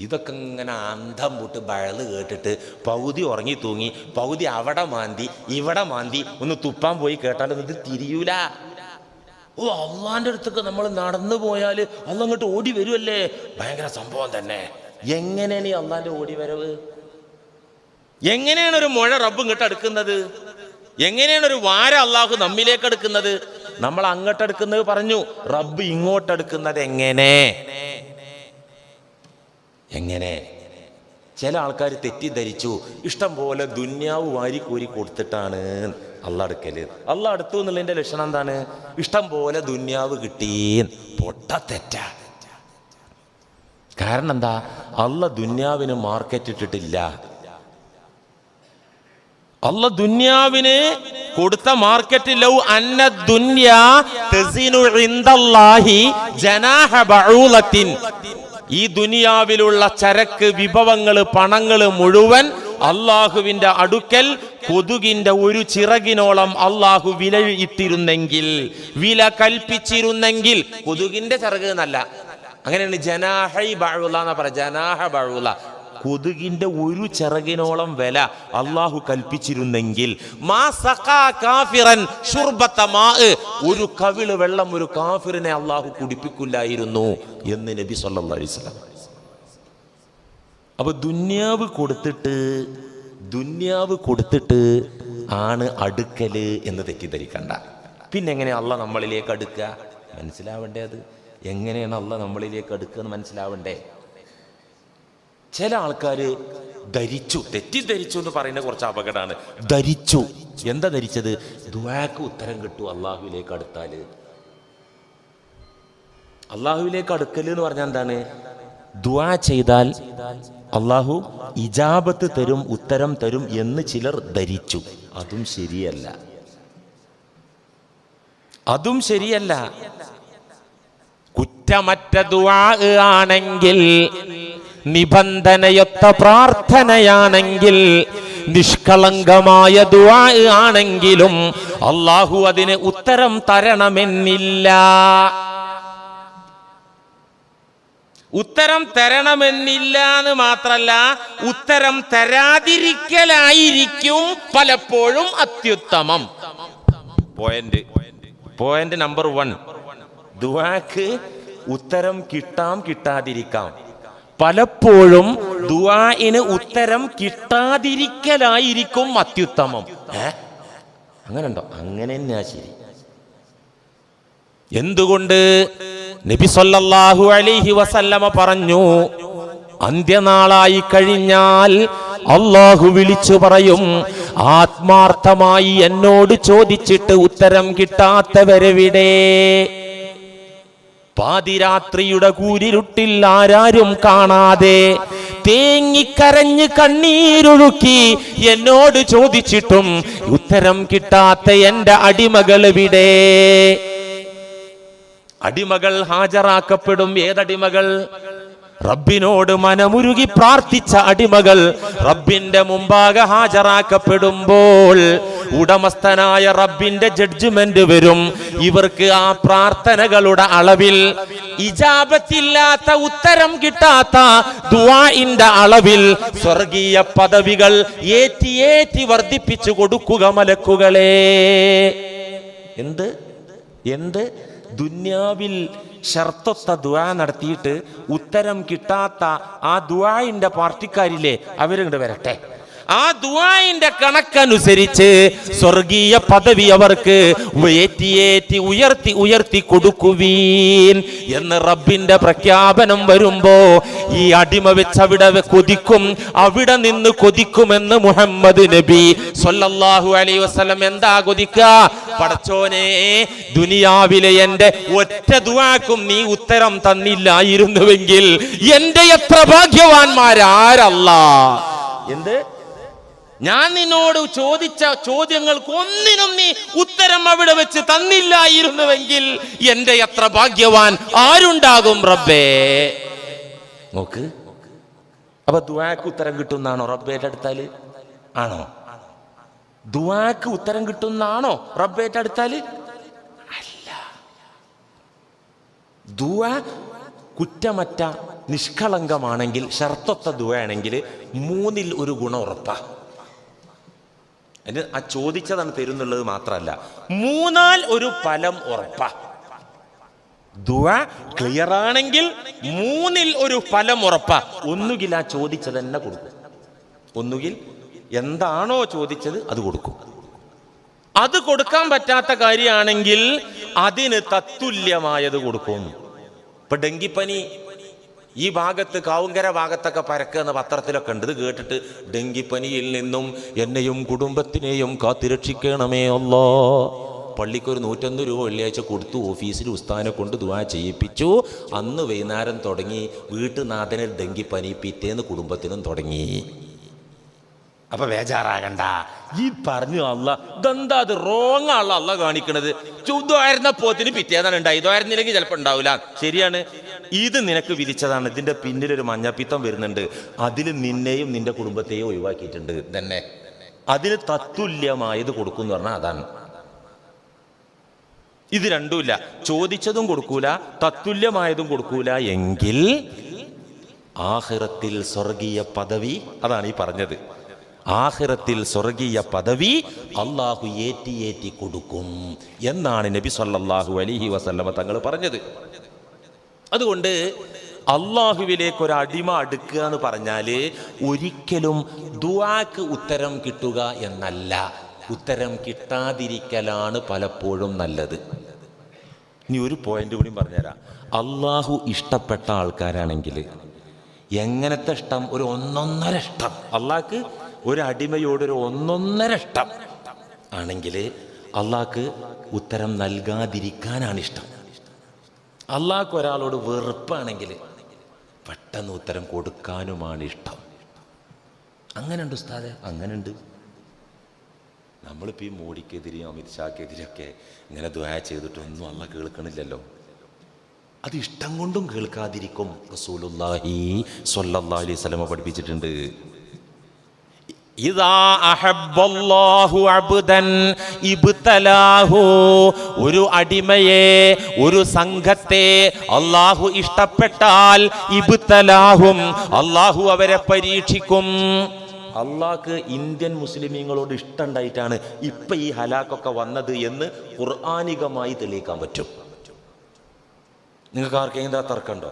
ഇതൊക്കെ ഇങ്ങനെ അന്തം വിട്ട് ബഴല് കേട്ടിട്ട് പകുതി ഉറങ്ങി തൂങ്ങി, പകുതി അവിടെ മാന്തി ഇവിടെ മാന്തി ഒന്ന് തുപ്പാൻ പോയി കേട്ടാലും ഇത് തിരിയൂല. ഓ, അള്ളാന്റെ അടുത്തൊക്കെ നമ്മൾ നടന്നു പോയാൽ അള്ള അങ്ങോട്ട് ഓടി വരുമല്ലേ, ഭയങ്കര സംഭവം തന്നെ. എങ്ങനെയാണ് ഈ അള്ളാന്റെ ഓടി വരവ്? എങ്ങനെയാണ് ഒരു മുഴ റബ്ബ് ഇങ്ങോട്ട് അടുക്കുന്നത്? എങ്ങനെയാണ് ഒരു വാര അള്ളാഹു നമ്മിലേക്ക് അടുക്കുന്നത്? നമ്മൾ അങ്ങോട്ടെടുക്കുന്നത് പറഞ്ഞു, റബ്ബ് ഇങ്ങോട്ടെടുക്കുന്നത് എങ്ങനെ? ചില ആൾക്കാർ തെറ്റിദ്ധരിച്ചു, ഇഷ്ടം പോലെ ദുന്യാവ് വാരിക്കോരി കൊടുത്തിട്ടാണ് അള്ളാഹ് അടുക്കല്. അള്ളാഹ് അടുത്തു എന്നുള്ളതിന്റെ ലക്ഷണം എന്താണ്? ഇഷ്ടം പോലെ ദുന്യാവ് കിട്ടി. പൊട്ട തെറ്റാ. കാരണം എന്താ? അള്ളാഹ് ദുന്യാവിന് മാർക്കറ്റ് ഇട്ടിട്ടില്ല. അള്ളാഹ് ദുന്യാവിന് കൊടുത്ത മാർക്കറ്റ് ലൗ അന്ന ദുന്യാ തസിനു ഇൻദല്ലാഹി ജനാഹ ബഊലത്തിൻ. ഈ ദുനിയാവിലുള്ള ചരക്ക് വിഭവങ്ങള് പണങ്ങള് മുഴുവൻ അള്ളാഹുവിന്റെ അടുക്കൽ കൊതുകിന്റെ ഒരു ചിറകിനോളം അള്ളാഹു വില ഇട്ടിരുന്നെങ്കിൽ, വില കൽപ്പിച്ചിരുന്നെങ്കിൽ, കൊതുകിന്റെ ചിറക് എന്നല്ല, അങ്ങനെയാണ് ജനാഹൈ ബഊല എന്നാ പറയാ. ജനാഹ ബഊല, കൊതുകിന്റെ ഒരു ചിറകിനോളം വില അള്ളാഹു കൽപ്പിച്ചിരുന്നെങ്കിൽ മാ സഖാ കാഫിറൻ ശുർബത മാ, ഒരു കവിള് വെള്ളം ഒരു കാഫിറിനെ അള്ളാഹു കുടിപ്പിക്കില്ലായിരുന്നു എന്ന് നബി സല്ലല്ലാഹു അലൈഹി വസല്ലം. അപ്പൊ ദുന്യാവ് കൊടുത്തിട്ട് ആണ് അടുക്കല് എന്ന് തെറ്റിദ്ധരിക്കണ്ട. പിന്നെ എങ്ങനെയാ അള്ളാഹ് നമ്മളിലേക്ക് അടുക്കുക? മനസ്സിലാവണ്ടേ? അത് എങ്ങനെയാണ് അള്ളാഹ് നമ്മളിലേക്ക് അടുക്കുക എന്ന് മനസ്സിലാവണ്ടേ? ചില ആൾക്കാർ തെറ്റിദ്ധരിച്ചു എന്ന് പറയുന്നത് കുറച്ച് അപകടമാണ്. ധരിച്ചു. എന്താ ധരിച്ചത്? ദുആക്ക് ഉത്തരം കിട്ടും അള്ളാഹുവിലേക്ക് അടുത്താല്. അള്ളാഹുവിലേക്ക് അടുക്കല് എന്ന് പറഞ്ഞാൽ എന്താണ്? ദുആ ചെയ്താൽ അള്ളാഹു ഇജാബത്ത് തരും, ഉത്തരം തരും എന്ന് ചിലർ ധരിച്ചു. അതും ശരിയല്ല. കുറ്റമറ്റ ദുആ ആണെങ്കിൽ, നിബന്ധനയൊത്ത പ്രാർത്ഥനയാണെങ്കിൽ, നിഷ്കളങ്കമായ ദുആ ആണെങ്കിലും അള്ളാഹു അതിന് ഉത്തരം തരണമെന്നില്ല. ഉത്തരം തരണമെന്നില്ല എന്ന് മാത്രല്ല, ഉത്തരം തരാതിരിക്കലായിരിക്കും പലപ്പോഴും അത്യുത്തമം. പോയിന്റ് നമ്പർ 1, ദുആക്ക് ഉത്തരം കിട്ടാതിരിക്കാം. പലപ്പോഴും ദുആഇന് ഉത്തരം കിട്ടാതിരിക്കലായിരിക്കും അത്യുത്തമം. അങ്ങനെ ഉണ്ടോ? അങ്ങനെ തന്നെയാ ശരി. എന്തുകൊണ്ട്? നബി സല്ലല്ലാഹു അലൈഹി വസല്ലമ പറഞ്ഞു, അന്ത്യനാളായി കഴിഞ്ഞാൽ അല്ലാഹു വിളിച്ചു പറയും, ആത്മാർത്ഥമായി എന്നോട് ചോദിച്ചിട്ട് ഉത്തരം കിട്ടാത്തവരെവിടെ? പാതിരാത്രിയുടെ കൂരിരുട്ടിൽ ആരാരും കാണാതെ തേങ്ങിക്കരഞ്ഞ് കണ്ണീരൊഴുക്കി എന്നോട് ചോദിച്ചിട്ടും ഉത്തരം കിട്ടാത്ത എന്റെ അടിമകൾ എവിടെ? അടിമകൾ ഹാജരാക്കപ്പെടും. ഏതടിമകൾ? റബ്ബിനോട് മനമുരുകി പ്രാർത്ഥിച്ച അടിമകൾ റബ്ബിന്റെ മുമ്പാകെ ഹാജരാക്കപ്പെടുമ്പോൾ ഉടമസ്ഥനായ റബ്ബിന്റെ ജഡ്ജ്മെന്റ് വരും. ഇവർക്ക് ആ പ്രാർത്ഥനകളുടെ അളവിൽ, ഇജാബത്തില്ലാത്ത ഉത്തരം കിട്ടാത്ത ദുആഇന്റെ അളവിൽ സ്വർഗീയ പദവികൾ ഏറ്റി ഏറ്റി വർദ്ധിപ്പിച്ചു കൊടുക്കുക മലക്കുകളെ. എന്ത് ദുന്യാവിൽ ഷർത്തൊത്ത ദുആ നടത്തിയിട്ട് ഉത്തരം കിട്ടാത്ത ആ ദുആഇന്റെ പാർട്ടിക്കാരില്ലേ, അവരിങ്ങോട്ട് വരട്ടെ. ആ ദുആഇന്റെ കണക്കനുസരിച്ച് സ്വർഗീയ പദവി അവർക്ക് ഏറ്റി ഉയർത്തി ഉയർത്തി കൊടുക്കുവീൻ എന്ന് റബ്ബിന്റെ പ്രഖ്യാപനം വരുമ്പോ ഈ അടിമ വെച്ച് അവിടെ കൊതിക്കും, അവിടെ നിന്ന് കൊതിക്കുമെന്ന് മുഹമ്മദ് നബി സ്വല്ലല്ലാഹു അലൈഹി വസല്ലം. എന്താ കൊതിക്കുക? പടച്ചോനെ, ദുനിയാവിലെ എന്റെ ഒറ്റ ദുആക്കും നീ ഉത്തരം തന്നില്ലായിരുന്നുവെങ്കിൽ എന്റെ എത്ര ഭാഗ്യവാന്മാരാരല്ലാ. ഞാൻ നിന്നോട് ചോദിച്ച ചോദ്യങ്ങൾക്ക് ഒന്നിനും നീ ഉത്തരം അവിടെ വെച്ച് തന്നില്ലായിരുന്നുവെങ്കിൽ എന്റെ എത്ര ഭാഗ്യവാൻ ആരുണ്ടാകും റബ്ബേ. നോക്ക്, അപ്പൊ ദുആക്ക് ഉത്തരം കിട്ടുന്നാണോ റബ്ബേന്റെ അടുത്താല്? ആണോ? ദുആക്ക് ഉത്തരം കിട്ടുന്നാണോ റബ്ബേന്റെ അടുത്താല്? അല്ല. ദുആ കുറ്റമറ്റ നിഷ്കളങ്കമാണെങ്കിൽ, ഷർത്തൊത്ത ദുആണെങ്കിൽ 3ൽ 1 ഗുണം ഉറപ്പാ. ആ ചോദിച്ചതാണ് തരുന്നുള്ളത് മാത്രമല്ല, 3ൽ 1 ഫലം ഉറപ്പാ. ദുആ ക്ലിയർ ആണെങ്കിൽ 3ൽ 1 ഫലം ഉറപ്പാ. ഒന്നുകിൽ ആ ചോദിച്ചത് തന്നെ കൊടുക്കും, ഒന്നുകിൽ എന്താണോ ചോദിച്ചത് അത് കൊടുക്കും. അത് കൊടുക്കാൻ പറ്റാത്ത കാര്യമാണെങ്കിൽ അതിന് തത്തുല്യമായത് കൊടുക്കും. ഇപ്പൊ ഡെങ്കിപ്പനി ഈ ഭാഗത്ത്, കാവുങ്കര ഭാഗത്തൊക്കെ പരക്കുന്ന പത്രത്തിലൊക്കെ ഉണ്ട്. ഇത് കേട്ടിട്ട് ഡെങ്കിപ്പനിയിൽ നിന്നും എന്നെയും കുടുംബത്തിനെയും കാത്തിരക്ഷിക്കണമേ അല്ലാ. പള്ളിക്കൊരു 101 രൂപ വെള്ളിയാഴ്ച കൊടുത്തു, ഓഫീസിൽ ഉസ്താദിനെ കൊണ്ട് ദുആ ചെയ്യിപ്പിച്ചു. അന്ന് വൈകുന്നേരം തുടങ്ങി വീട്ടുനാഥന് ഡെങ്കിപ്പനി, പിറ്റേന്ന് കുടുംബത്തിനും തുടങ്ങി. അപ്പൊ ബേജാറാകണ്ട. ഈ പറഞ്ഞു അല്ല ഇതെന്താ, അത് റോങ് ആണല്ലോ അല്ല കാണിക്കണത്. ഇതായിരുന്നപ്പോത്തിന് പിറ്റേന്നാണ് ഉണ്ടായി, ഇതായിരുന്നില്ലെങ്കിൽ ചിലപ്പോൾ ഉണ്ടാവില്ല. ശരിയാണ്, ഇത് നിനക്ക് വിധിച്ചതാണ്. ഇതിന്റെ പിന്നിലൊരു മഞ്ഞപ്പിത്തം വരുന്നുണ്ട്, അതിൽ നിന്നെയും നിന്റെ കുടുംബത്തെയും ഒഴിവാക്കിയിട്ടുണ്ട് തന്നെ. അതിന് തത്തുല്യമായത് കൊടുക്കും എന്ന് പറഞ്ഞാൽ അതാണ്. ഇത് രണ്ടുമില്ല, ചോദിച്ചതും കൊടുക്കൂല, തത്തുല്യമായതും കൊടുക്കൂല എങ്കിൽ ആഖിറത്തിൽ സ്വർഗീയ പദവി, അതാണ് ഈ പറഞ്ഞത്, ആഖിറത്തിൽ സ്വർഗീയ പദവി അള്ളാഹു ഏറ്റി ഏറ്റി കൊടുക്കും എന്നാണ് നബി സല്ലല്ലാഹു അലൈഹി വസല്ലമ തങ്ങൾ പറഞ്ഞത്. അതുകൊണ്ട് അള്ളാഹുവിലേക്ക് ഒരു അടിമ അടുക്കുക എന്ന് പറഞ്ഞാൽ ഒരിക്കലും ദുആക്ക് ഉത്തരം കിട്ടുക എന്നല്ല, ഉത്തരം കിട്ടാതിരിക്കലാണ് പലപ്പോഴും നല്ലത്. ഇനി ഒരു പോയിന്റ് കൂടി പറഞ്ഞുതരാം. അള്ളാഹു ഇഷ്ടപ്പെട്ട ആൾക്കാരാണെങ്കിൽ, എങ്ങനത്തെ ഇഷ്ടം? ഒരു 1.5 ഇഷ്ടം. അള്ളാഹ്ക്ക് ഒരു അടിമയോടൊരു 1.5 ഇഷ്ടം ആണെങ്കിൽ അള്ളാഹ്ക്ക് ഉത്തരം നൽകാതിരിക്കാനാണ് ഇഷ്ടം. അള്ളാഹ്ക്ക് ഒരാളോട് വെറുപ്പാണെങ്കിൽ പെട്ടെന്ന് ഉത്തരം കൊടുക്കാനുമാണ് ഇഷ്ടം. അങ്ങനെയുണ്ട് ഉസ്താദെ, അങ്ങനെയുണ്ട്. നമ്മളിപ്പോൾ ഈ മോഡിക്കെതിരെയും അമിത് ഷാക്കെതിരെയൊക്കെ ഇങ്ങനെ ദുആ ചെയ്തിട്ടൊന്നും അള്ളാഹ് കേൾക്കണില്ലല്ലോ. അത് ഇഷ്ടം കൊണ്ടും കേൾക്കാതിരിക്കും. റസൂലുള്ളാഹി സ്വല്ലല്ലാഹു അലൈഹി വസല്ലം പഠിപ്പിച്ചിട്ടുണ്ട്. ഇദാ അഹബ്ബല്ലാഹു അബ്ദൻ ഇബ്തലാഹു, ഒരു അടിമയെ, ഒരു സംഘത്തെ അല്ലാഹു ഇഷ്ടപ്പെട്ടാൽ ഇബ്തലാഹും, അല്ലാഹു അവരെ പരീക്ഷിക്കും. അള്ളാഹ്ക്ക് ഇന്ത്യൻ മുസ്ലിമീങ്ങളോട് ഇഷ്ടമുണ്ടായിട്ടാണ് ഇപ്പൊ ഈ ഹലാക്കൊക്കെ വന്നത് എന്ന് ഖുർആനികമായി തെളിയിക്കാൻ പറ്റും. നിങ്ങൾക്ക് ആർക്കെങ്കിലും തർക്കമുണ്ടോ?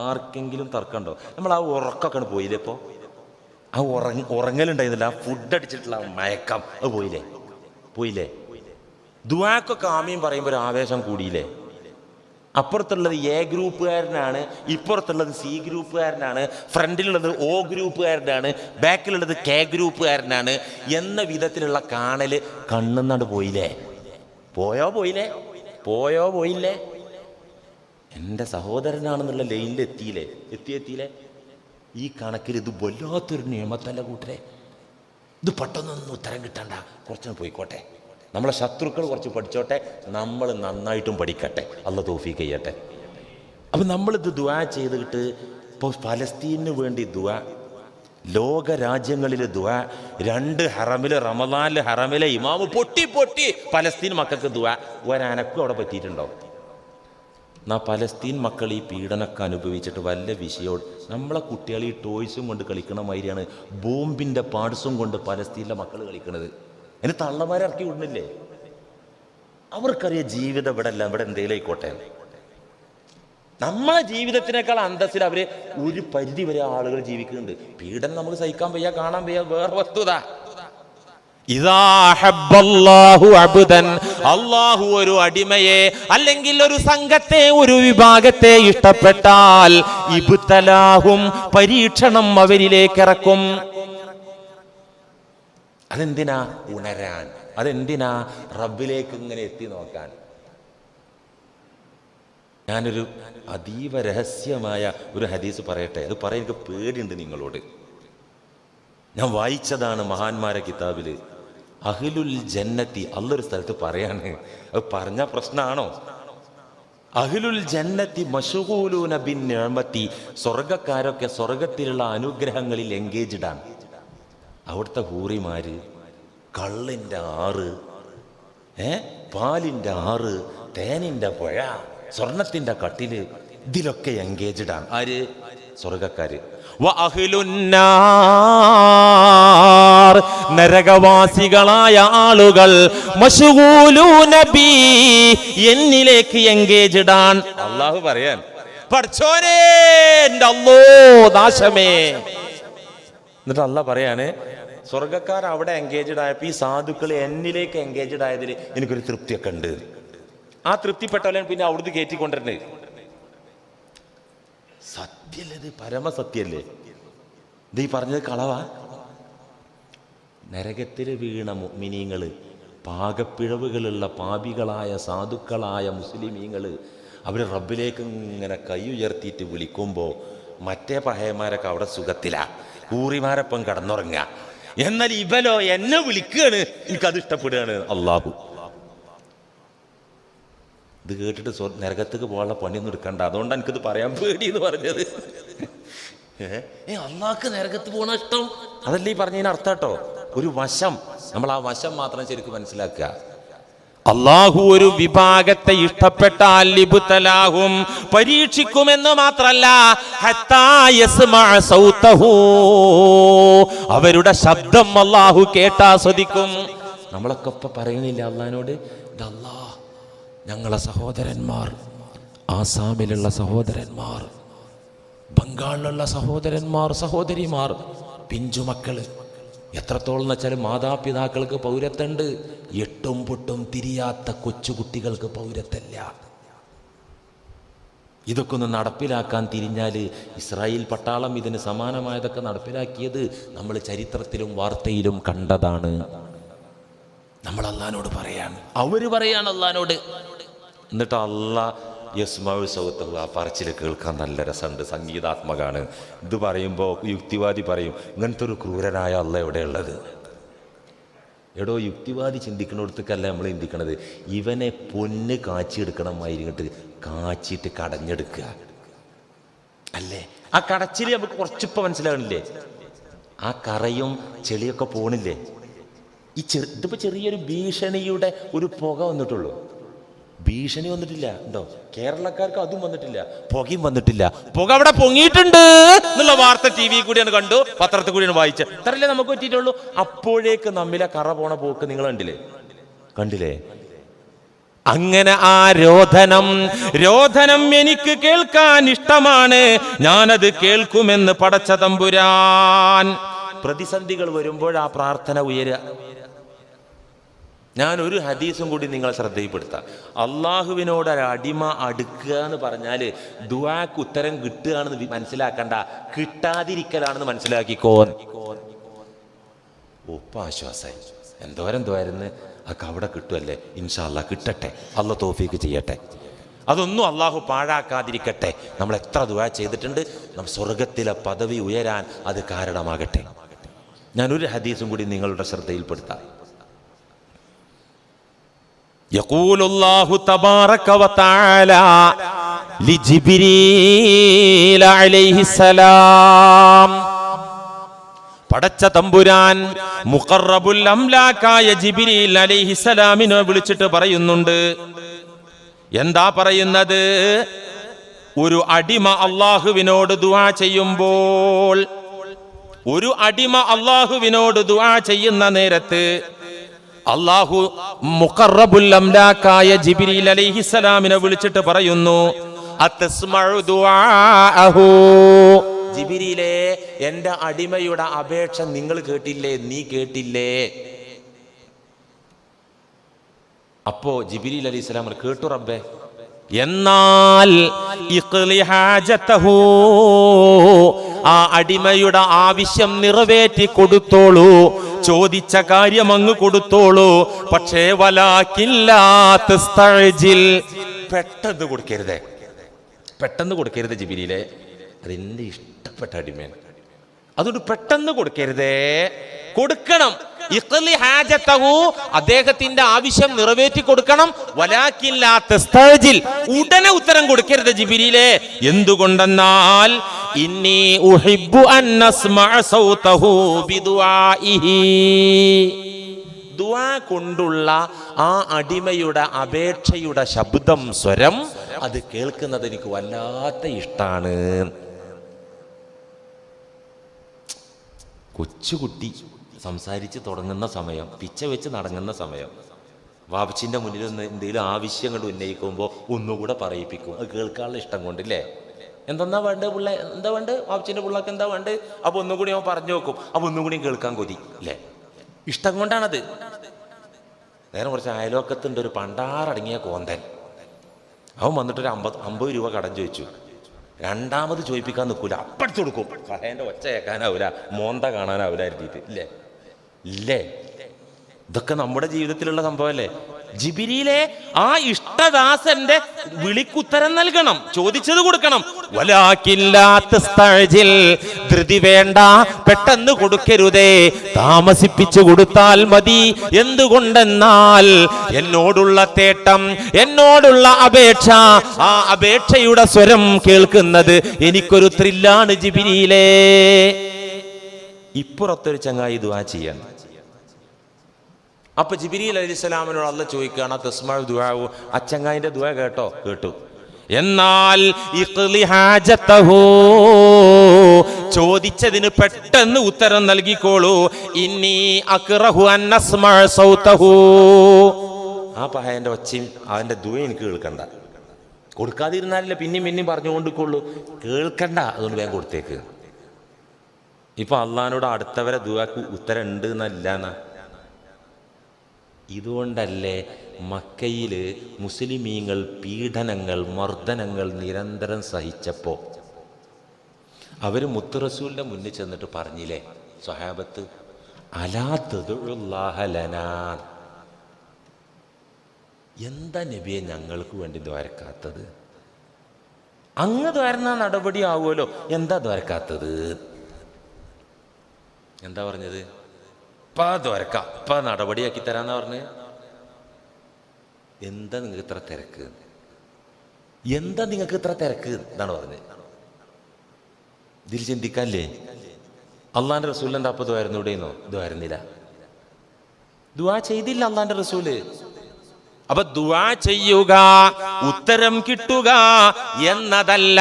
ആർക്കെങ്കിലും തർക്കമുണ്ടോ? നമ്മൾ ആ ഉറക്കൊക്കെ പോയില്ലേ? ഇപ്പോൾ ആ ഉറങ്ങലുണ്ടായിരുന്നില്ല, ആ ഫുഡ് അടിച്ചിട്ടുള്ള മയക്കം അത് പോയില്ലേ? പോയില്ലേ? ദുആക്കൊക്കെ ആമീൻ പറയുമ്പോൾ ഒരു ആവേശം കൂടിയില്ലേ? അപ്പുറത്തുള്ളത് എ ഗ്രൂപ്പുകാരനാണ്, ഇപ്പുറത്തുള്ളത് സി ഗ്രൂപ്പുകാരനാണ്, ഫ്രണ്ടിലുള്ളത് ഒ ഗ്രൂപ്പുകാരനാണ്, ബാക്കിലുള്ളത് കെ ഗ്രൂപ്പുകാരനാണ് എന്ന വിധത്തിലുള്ള കാണൽ കണ്ണുന്നാണ്ട് പോയില്ലേ? പോയില്ലേ? എൻ്റെ സഹോദരനാണെന്നുള്ള ലൈനിൽ എത്തിയില്ലേ? ഈ കണക്കിൽ ഇത് വല്ലാത്തൊരു നിയമത്തല്ല കൂട്ടരെ. ഇത് പെട്ടെന്നൊന്നും ഉത്തരം കിട്ടണ്ട, കുറച്ചൊന്ന് പോയിക്കോട്ടെ. നമ്മളെ ശത്രുക്കൾ കുറച്ച് പഠിച്ചോട്ടെ, നമ്മൾ നന്നായിട്ടും പഠിക്കട്ടെ. അല്ലാഹു തൗഫീഖ് ചെയ്യട്ടെ. അപ്പം നമ്മളിത് ദുആ ചെയ്തിട്ട് ഇപ്പോൾ ഫലസ്തീനു വേണ്ടി ദുആ, ലോക രാജ്യങ്ങളിൽ ദുആ, 2 ഹറമിൽ റമദാനിലെ ഹറമിലെ ഇമാമ് പൊട്ടി പലസ്തീൻ മക്കൾക്ക് ദുആ, ഒരനക്കും അവിടെ പറ്റിയിട്ടുണ്ടോ? എന്നാൽ പലസ്തീൻ മക്കൾ ഈ പീഡനമൊക്കെ അനുഭവിച്ചിട്ട് വല്ല വിഷയവും, നമ്മളെ കുട്ടികൾ ഈ ടോയ്സും കൊണ്ട് കളിക്കണ മാതിരിയാണ് ബോംബിൻ്റെ പാർട്സും കൊണ്ട് പലസ്തീനിലെ മക്കൾ കളിക്കണത്. അതിന് തള്ളമാരെ ഇറക്കി വിടുന്നില്ലേ? അവർക്കറിയാം ജീവിതം ഇവിടെ അല്ല, ഇവിടെ എന്തേലും ആയിക്കോട്ടെ. നമ്മളെ ജീവിതത്തിനേക്കാൾ അന്തസ്സിൽ അവർ ഒരു പരിധി വരെ ആളുകൾ ജീവിക്കുന്നുണ്ട്. പീഡനം നമുക്ക് സഹിക്കാൻ വയ്യ, കാണാൻ വയ്യ, വേറെ വസ്തുത. അല്ലാഹു ഒരു അടിമയെ അല്ലെങ്കിൽ ഒരു സംഘത്തെ, ഒരു വിഭാഗത്തെ ഇഷ്ടപ്പെട്ടാൽ ഇബ്തലാഹും, പരീക്ഷണം അവരിലേക്ക് ഇറക്കും. അതെന്തിനാ? ഉണരാൻ. അതെന്തിനാ? റബ്ബിലേക്ക് ഇങ്ങനെ എത്തി നോക്കാൻ. ഞാനൊരു അതീവ രഹസ്യമായ ഒരു ഹദീസ് പറയട്ടെ. അത് പറയാൻ എനിക്ക് പേടിയുണ്ട് നിങ്ങളോട്. ഞാൻ വായിച്ചതാണ് മഹാന്മാരെ കിതാബില്. അഹ്ലുൽ ജന്നത്തി, അല്ലൊരു സ്ഥലത്ത് പറയാണ്, അത് പറഞ്ഞ പ്രശ്നമാണോ? അഹ്ലുൽ ജന്നത്തി മശ്ഗൂലൂന ബിൻ നിഅമതി, സ്വർഗക്കാരൊക്കെ സ്വർഗത്തിലുള്ള അനുഗ്രഹങ്ങളിൽ എൻഗേജ്ഡ് ആണ്. അവിടുത്തെ ഹൂറിമാര് കള്ളിൻ്റെ ആറ്, പാലിൻ്റെ ആറ്, തേനിൻ്റെ പുഴ, സ്വർണത്തിൻ്റെ കട്ടില്, ഇതിലൊക്കെ എൻഗേജ്ഡ് ആണ്. ആര്? സ്വർഗക്കാര്. നരകവാസികളായ ആളുകൾ മശ്ഗൂലൂന ബി, എന്നിലേക്ക് എൻഗേജ്ഡ് ആണ്. അല്ലാഹു പറയാൻ, പഠിച്ചോനെ എൻ്റെ അല്ലോ നാശമേ. എന്നിട്ട് അല്ലാഹു പറയാണ്, സ്വർഗക്കാർ അവിടെ എൻഗേജ്ഡ് ആയപ്പോൾ ഈ സാധുക്കൾ എന്നിലേക്ക് എൻഗേജ്ഡ് ആയതിൽ എനിക്കൊരു തൃപ്തിയൊക്കെ ഉണ്ട്. ആ തൃപ്തിപ്പെട്ടവൻ പിന്നെ അവിടുന്ന് കയറ്റിക്കൊണ്ടിരുന്നത്. സത്യല്ലേ ഇത്? പരമസത്യല്ലേ ഇത്? ഈ പറഞ്ഞത് കളവാ? നരകത്തിൽ വീണ മുഅ്മിനീങ്ങൾ, പാകപ്പിഴവുകളുള്ള പാപികളായ സാധുക്കളായ മുസ്ലിമീങ്ങൾ, അവർ റബ്ബിലേക്ക് ഇങ്ങനെ കൈ ഉയർത്തിയിട്ട് വിളിക്കുമ്പോൾ മറ്റേ പഹയന്മാരൊക്കെ അവിടെ സുഖത്തിലാ, കൂറിമാരൊപ്പം കടന്നുറങ്ങുക. എന്നാൽ ഇവലോ എന്നെ വിളിക്കുകയാണ്, എനിക്കത് ഇഷ്ടപ്പെടുകയാണ്. അല്ലാഹു ഇത് കേട്ടിട്ട് നരകത്തേക്ക് പോകാനുള്ള പണിയൊന്നും എടുക്കണ്ട. അതുകൊണ്ടാണ് എനിക്കിത് പറയാൻ പേടി എന്ന് പറഞ്ഞത്. അള്ളാഹ്ക്ക് നരകത്ത് പോകണ ഇഷ്ടം, അതല്ലേ ഈ പറഞ്ഞതിന് അർത്ഥം കേട്ടോ. ഒരു വശം, നമ്മൾ ആ വശം മാത്രം ശരിക്കും മനസ്സിലാക്കുക. അള്ളാഹു ഒരു വിഭാഗത്തെ ഇഷ്ടപ്പെട്ടാൽ ഇബ്തലാഹും, പരീക്ഷിക്കുമെന്ന് മാത്രല്ല, ഹത്താ യസ്മഅ സൗതഹു, അവരുടെ ശബ്ദം അള്ളാഹു കേട്ടാസ്വദിക്കും. നമ്മളൊക്കെ ഇപ്പൊ പറയണില്ല അള്ളാഹിനോട്, അല്ലാ ഞങ്ങളെ സഹോദരന്മാർ, ആസാമിലുള്ള സഹോദരന്മാർ, ബംഗാളിലുള്ള സഹോദരന്മാർ, സഹോദരിമാർ, പിഞ്ചുമക്കള്, എത്രത്തോളം എന്ന് വെച്ചാൽ മാതാപിതാക്കൾക്ക് പൗരത്വമുണ്ട്, എട്ടും പൊട്ടും തിരിയാത്ത കൊച്ചുകുട്ടികൾക്ക് പൗരത്വമില്ല. ഇതൊക്കെ ഒന്ന് നടപ്പിലാക്കാൻ തിരിഞ്ഞാൽ, ഇസ്രായേൽ പട്ടാളം ഇതിന് സമാനമായതൊക്കെ നടപ്പിലാക്കിയത് നമ്മൾ ചരിത്രത്തിലും വാർത്തയിലും കണ്ടതാണ്. നമ്മൾ അള്ളാഹിനോട് പറയാണ്, അവര് പറയാണ് അള്ളാഹിനോട്. എന്നിട്ട് അള്ളാഹ് യസ്മഉ സൗതഹു, ആ പറച്ചിൽ കേൾക്കാൻ നല്ല രസമുണ്ട്, സംഗീതാത്മകമാണ്. ഇത് പറയുമ്പോൾ യുക്തിവാദി പറയും, ഇങ്ങനത്തെ ഒരു ക്രൂരനായ അള്ളാഹ് എവിടെയുള്ളത്? എടോ, യുക്തിവാദി ചിന്തിക്കുന്നിടത്തേക്കല്ല നമ്മൾ ചിന്തിക്കണത്. ഇവനെ പൊന്ന് കാച്ചിയെടുക്കണമായിരിക്കട്ട്, കാച്ചിട്ട് കടഞ്ഞെടുക്കുക അല്ലേ? ആ കടച്ചിൽ നമുക്ക് കുറച്ചിപ്പോൾ മനസ്സിലാകണില്ലേ? ആ കറയും ചെളിയൊക്കെ പോണില്ലേ? ഇതിപ്പോൾ ചെറിയൊരു ഭീഷണിയുടെ ഒരു പുക വന്നിട്ടുള്ളൂ. ഭീഷണി വന്നിട്ടില്ല. ഉണ്ടോ? കേരളക്കാർക്ക് അതും വന്നിട്ടില്ല, പുകയും വന്നിട്ടില്ല. പുക അവിടെ പൊങ്ങിയിട്ടുണ്ട് എന്നുള്ള വാർത്ത ടി വി കൂടിയാണ് കണ്ടു, പത്രത്തിൽ കൂടിയാണ് വായിച്ചത്. അത്രയല്ലേ നമുക്ക് പറ്റിയിട്ടുള്ളൂ. അപ്പോഴേക്ക് നമ്മിലെ കറ പോണ പോക്ക് നിങ്ങൾ കണ്ടില്ലേ? അങ്ങനെ ആ രോധനം എനിക്ക് കേൾക്കാൻ ഇഷ്ടമാണ്, ഞാനത് കേൾക്കുമെന്ന് പടച്ച തമ്പുരാൻ. പ്രതിസന്ധികൾ വരുമ്പോൾ ആ പ്രാർത്ഥന ഉയരുക. ഞാനൊരു ഹദീസും കൂടി നിങ്ങളെ ശ്രദ്ധയിൽപ്പെടുത്താം. അള്ളാഹുവിനോട് ഒരു അടിമ അടുക്കുക എന്ന് പറഞ്ഞാൽ ദുആക്ക് ഉത്തരം കിട്ടുകയാണെന്ന് മനസ്സിലാക്കണ്ട, കിട്ടാതിരിക്കലാണെന്ന് മനസ്സിലാക്കിക്കോ. ഒപ്പ ആശ്വാസമായി. എന്തോരെന്തോരുന്ന് അതൊക്കെ അവിടെ കിട്ടുമല്ലേ, ഇൻഷാ അല്ലാഹ് കിട്ടട്ടെ, അല്ലാഹ് തൗഫീക്ക് ചെയ്യട്ടെ. അതൊന്നും അള്ളാഹു പാഴാക്കാതിരിക്കട്ടെ. നമ്മൾ എത്ര ദുആ ചെയ്തിട്ടുണ്ട്, നമ്മൾ സ്വർഗത്തിലെ പദവി ഉയരാൻ അത് കാരണമാകട്ടെ. ഞാനൊരു ഹദീസും കൂടി നിങ്ങളുടെ ശ്രദ്ധയിൽപ്പെടുത്താം. യഖൂലുല്ലാഹു തബാറക വതആല ലിജിബ്രീൽ അലൈഹിസ്സലാം. പടച്ച തമ്പുരാൻ മുഖറബുൽ അംലാക്കായ ജിബ്രീൽ അലൈഹിസ്സലാമിനെ വിളിച്ചിട്ട് പറയുന്നുണ്ട്. എന്താ പറയുന്നത്? ഒരു അടിമ അള്ളാഹുവിനോട് ദുആ ചെയ്യുമ്പോൾ, ഒരു അടിമ അള്ളാഹുവിനോട് ദുആ ചെയ്യുന്ന നേരത്ത് അള്ളാഹു മുഖറബുൽ അംലാക്കായ ജിബ്രീൽ അലൈഹിസ്സലാമിനെ വിളിച്ചിട്ട് പറയുന്നു, അത്സ്മഉ ദുആഅഹു. ജിബ്രീലേ, എൻ്റെ അടിമയുടെ അപേക്ഷ നിങ്ങൾ കേട്ടില്ലേ, നീ കേട്ടില്ലേ? അപ്പോ ജിബ്രീൽ അലൈഹിസ്സലാം കേട്ടു റബ്ബേ. എന്നാൽ ഇഖ്ലി ഹാജതഹു, ആ അടിമയുടെ ആവശ്യം നിറവേറ്റി കൊടുത്തോളൂ, ചോദിച്ച കാര്യം അങ്ങ് കൊടുത്തോളൂ. പക്ഷേ വലാകില്ലാ തസ്തഅജിൽ, പെട്ടെന്ന് കൊടുക്കരുതേ, പെട്ടെന്ന് കൊടുക്കരുത് ജിബ്രീലേ, അതെന്റെ ഇഷ്ടപ്പെട്ട അടിമയാണ്, അതുകൊണ്ട് പെട്ടെന്ന് കൊടുക്കരുതേ, കൊടുക്കണം. ഇഖ്ലി ഹാജതഹു, അദ്ദേഹത്തിന്റെ ആവശ്യം നിറവേറ്റി കൊടുക്കണം. വലാകിൻ ലാ തസ്തഅജിൽ, ഉടനെ ഉത്തരം കൊടുക്കരുത് ജിബ്രീലേ. എന്തുകൊണ്ടെന്നാൽ ഇന്നി ഉഹിബ്ബു അൻ അസ്മഅ സൗതഹു ബിദുആഇഹി, ദുആ കൊണ്ടുള്ള ആ അടിമയുടെ അപേക്ഷയുടെ ശബ്ദം, സ്വരം, അത് കേൾക്കുന്നത് എനിക്ക് വല്ലാത്ത ഇഷ്ടാണ്. കൊച്ചുകുട്ടി സംസാരിച്ച് തുടങ്ങുന്ന സമയം, പിച്ച വെച്ച് നടങ്ങുന്ന സമയം, വാപ്പച്ചിൻ്റെ മുന്നിൽ നിന്ന് എന്തെങ്കിലും ആവശ്യം കൊണ്ട് ഉന്നയിക്കുമ്പോൾ ഒന്നുകൂടെ പറയിപ്പിക്കും, അത് കേൾക്കാനുള്ള ഇഷ്ടം കൊണ്ടില്ലേ. എന്തെന്നാ വേണ്ടത് പിള്ള, എന്താ വേണ്ടത്, വാപ്പച്ചിൻ്റെ പിള്ളക്ക് എന്താ വേണ്ടത്, അപ്പോൾ ഒന്നും കൂടി അവൻ പറഞ്ഞു നോക്കും, അപ്പോൾ ഒന്നും കൂടിയും കേൾക്കാൻ കൊതി അല്ലേ, ഇഷ്ടം കൊണ്ടാണത്. നേരെ കുറച്ച് അയലോക്കത്തുണ്ട് ഒരു പണ്ടാറടങ്ങിയ കോന്തൻ, അവൻ വന്നിട്ടൊരു 50 രൂപ കടം ചോദിച്ചു. രണ്ടാമത് ചോദിപ്പിക്കാൻ നിൽക്കൂല, അപ്പടുത്ത് കൊടുക്കും. സഹേൻ്റെ ഒച്ച കേൾക്കാനാവില്ല, മോന്ത കാണാനാവില്ല എഴുതിയിട്ട് ഇല്ലേ. ഇല്ലേ, ഇതൊക്കെ നമ്മുടെ ജീവിതത്തിലുള്ള സംഭവമല്ലേ. ജിബ്രീലേ, ആ ഇഷ്ടദാസന്റെ വിളിക്കുത്തരം നൽകണം, ചോദിച്ചത് കൊടുക്കണം. വലാകിൻ ലാ തസ്തഅജിൽ, ധൃതി വേണ്ട, പെട്ടെന്ന് കൊടുക്കരുതേ, താമസിപ്പിച്ചു കൊടുത്താൽ മതി. എന്തുകൊണ്ടെന്നാൽ എന്നോടുള്ള തേട്ടം, എന്നോടുള്ള അപേക്ഷ, ആ അപേക്ഷയുടെ സ്വരം കേൾക്കുന്നത് എനിക്കൊരു ത്രില്ലാണ് ജിബ്രീലേ. ഇപ്പുറത്തൊരു ചങ്ങായി ദുആ ചെയ്യാൻ. അപ്പൊ ജിബ്രീൽ അലൈഹിസ്സലാമിനോട് അല്ലാഹ് ചോദിക്കുകയാണ്, തസ്മഉ ദുആഉ, അച്ചങ്ങായിന്റെ ദുആ കേട്ടോ? കേട്ടു. എന്നാൽ ഇഖ്ലി ഹാജതഹു, ചോദിച്ചതിന് പെട്ടെന്ന് ഉത്തരം നൽകിക്കോളൂ. ഇന്നി അക്റഹു അൻ അസ്മഅ സൗതഹു, ആ പഹയന്റെ ഒച്ചയും അവന്റെ ദുആ എനിക്ക് കേൾക്കണ്ട. കൊടുക്കാതിരുന്നാലല്ലേ പിന്നെയും പിന്നെയും പറഞ്ഞുകൊണ്ടിരിക്കുള്ളൂ, കേൾക്കണ്ട, അതുകൊണ്ട് വേഗം കൊടുത്തേക്ക്. ഇപ്പൊ അള്ളാഹിനോട് അടുത്തവരെ ദുആക്ക് ഉത്തരം ഉണ്ട് എന്നല്ല. ഇതുകൊണ്ടല്ലേ മക്കയിൽ മുസ്ലിമീങ്ങൾ പീഡനങ്ങൾ, മർദ്ദനങ്ങൾ നിരന്തരം സഹിച്ചപ്പോൾ അവർ മുത്ത് റസൂലിന്റെ മുന്നിൽ ചെന്നിട്ട് പറഞ്ഞില്ലേ സ്വഹാബത്ത്, അലാ തദുഉല്ലാഹ ലനാ, എന്താ നബിയെ ഞങ്ങൾക്ക് വേണ്ടി ദ്വാരക്കാത്തത്? അങ്ങ് ദ്വാരുന്ന നടപടി ആവുമല്ലോ, എന്താ ദ്വാരക്കാത്തത്? എന്താ പറഞ്ഞത്? ഇപ്പ ദ്വാരക്ക, ഇപ്പ നടപടിയാക്കി തരാന്നാ പറഞ്ഞ്. എന്താ നിങ്ങൾക്ക് ഇത്ര തിരക്ക്, എന്താ നിങ്ങൾക്ക് ഇത്ര തിരക്ക് എന്നാണ് പറഞ്ഞത്. ഇതിൽ ചിന്തിക്കാല്ലേ? അള്ളാന്റെ റസൂലിന്റെ അപ്പൊ ദ്വാരുന്നു ഇവിടെയെന്നോ? ദ്വാരുന്നില്ല, ദുആ ചെയ്തില്ല അള്ളാന്റെ റസൂല്. അപ്പൊ ദുആ ചെയ്യുക, ഉത്തരം കിട്ടുക എന്നതല്ല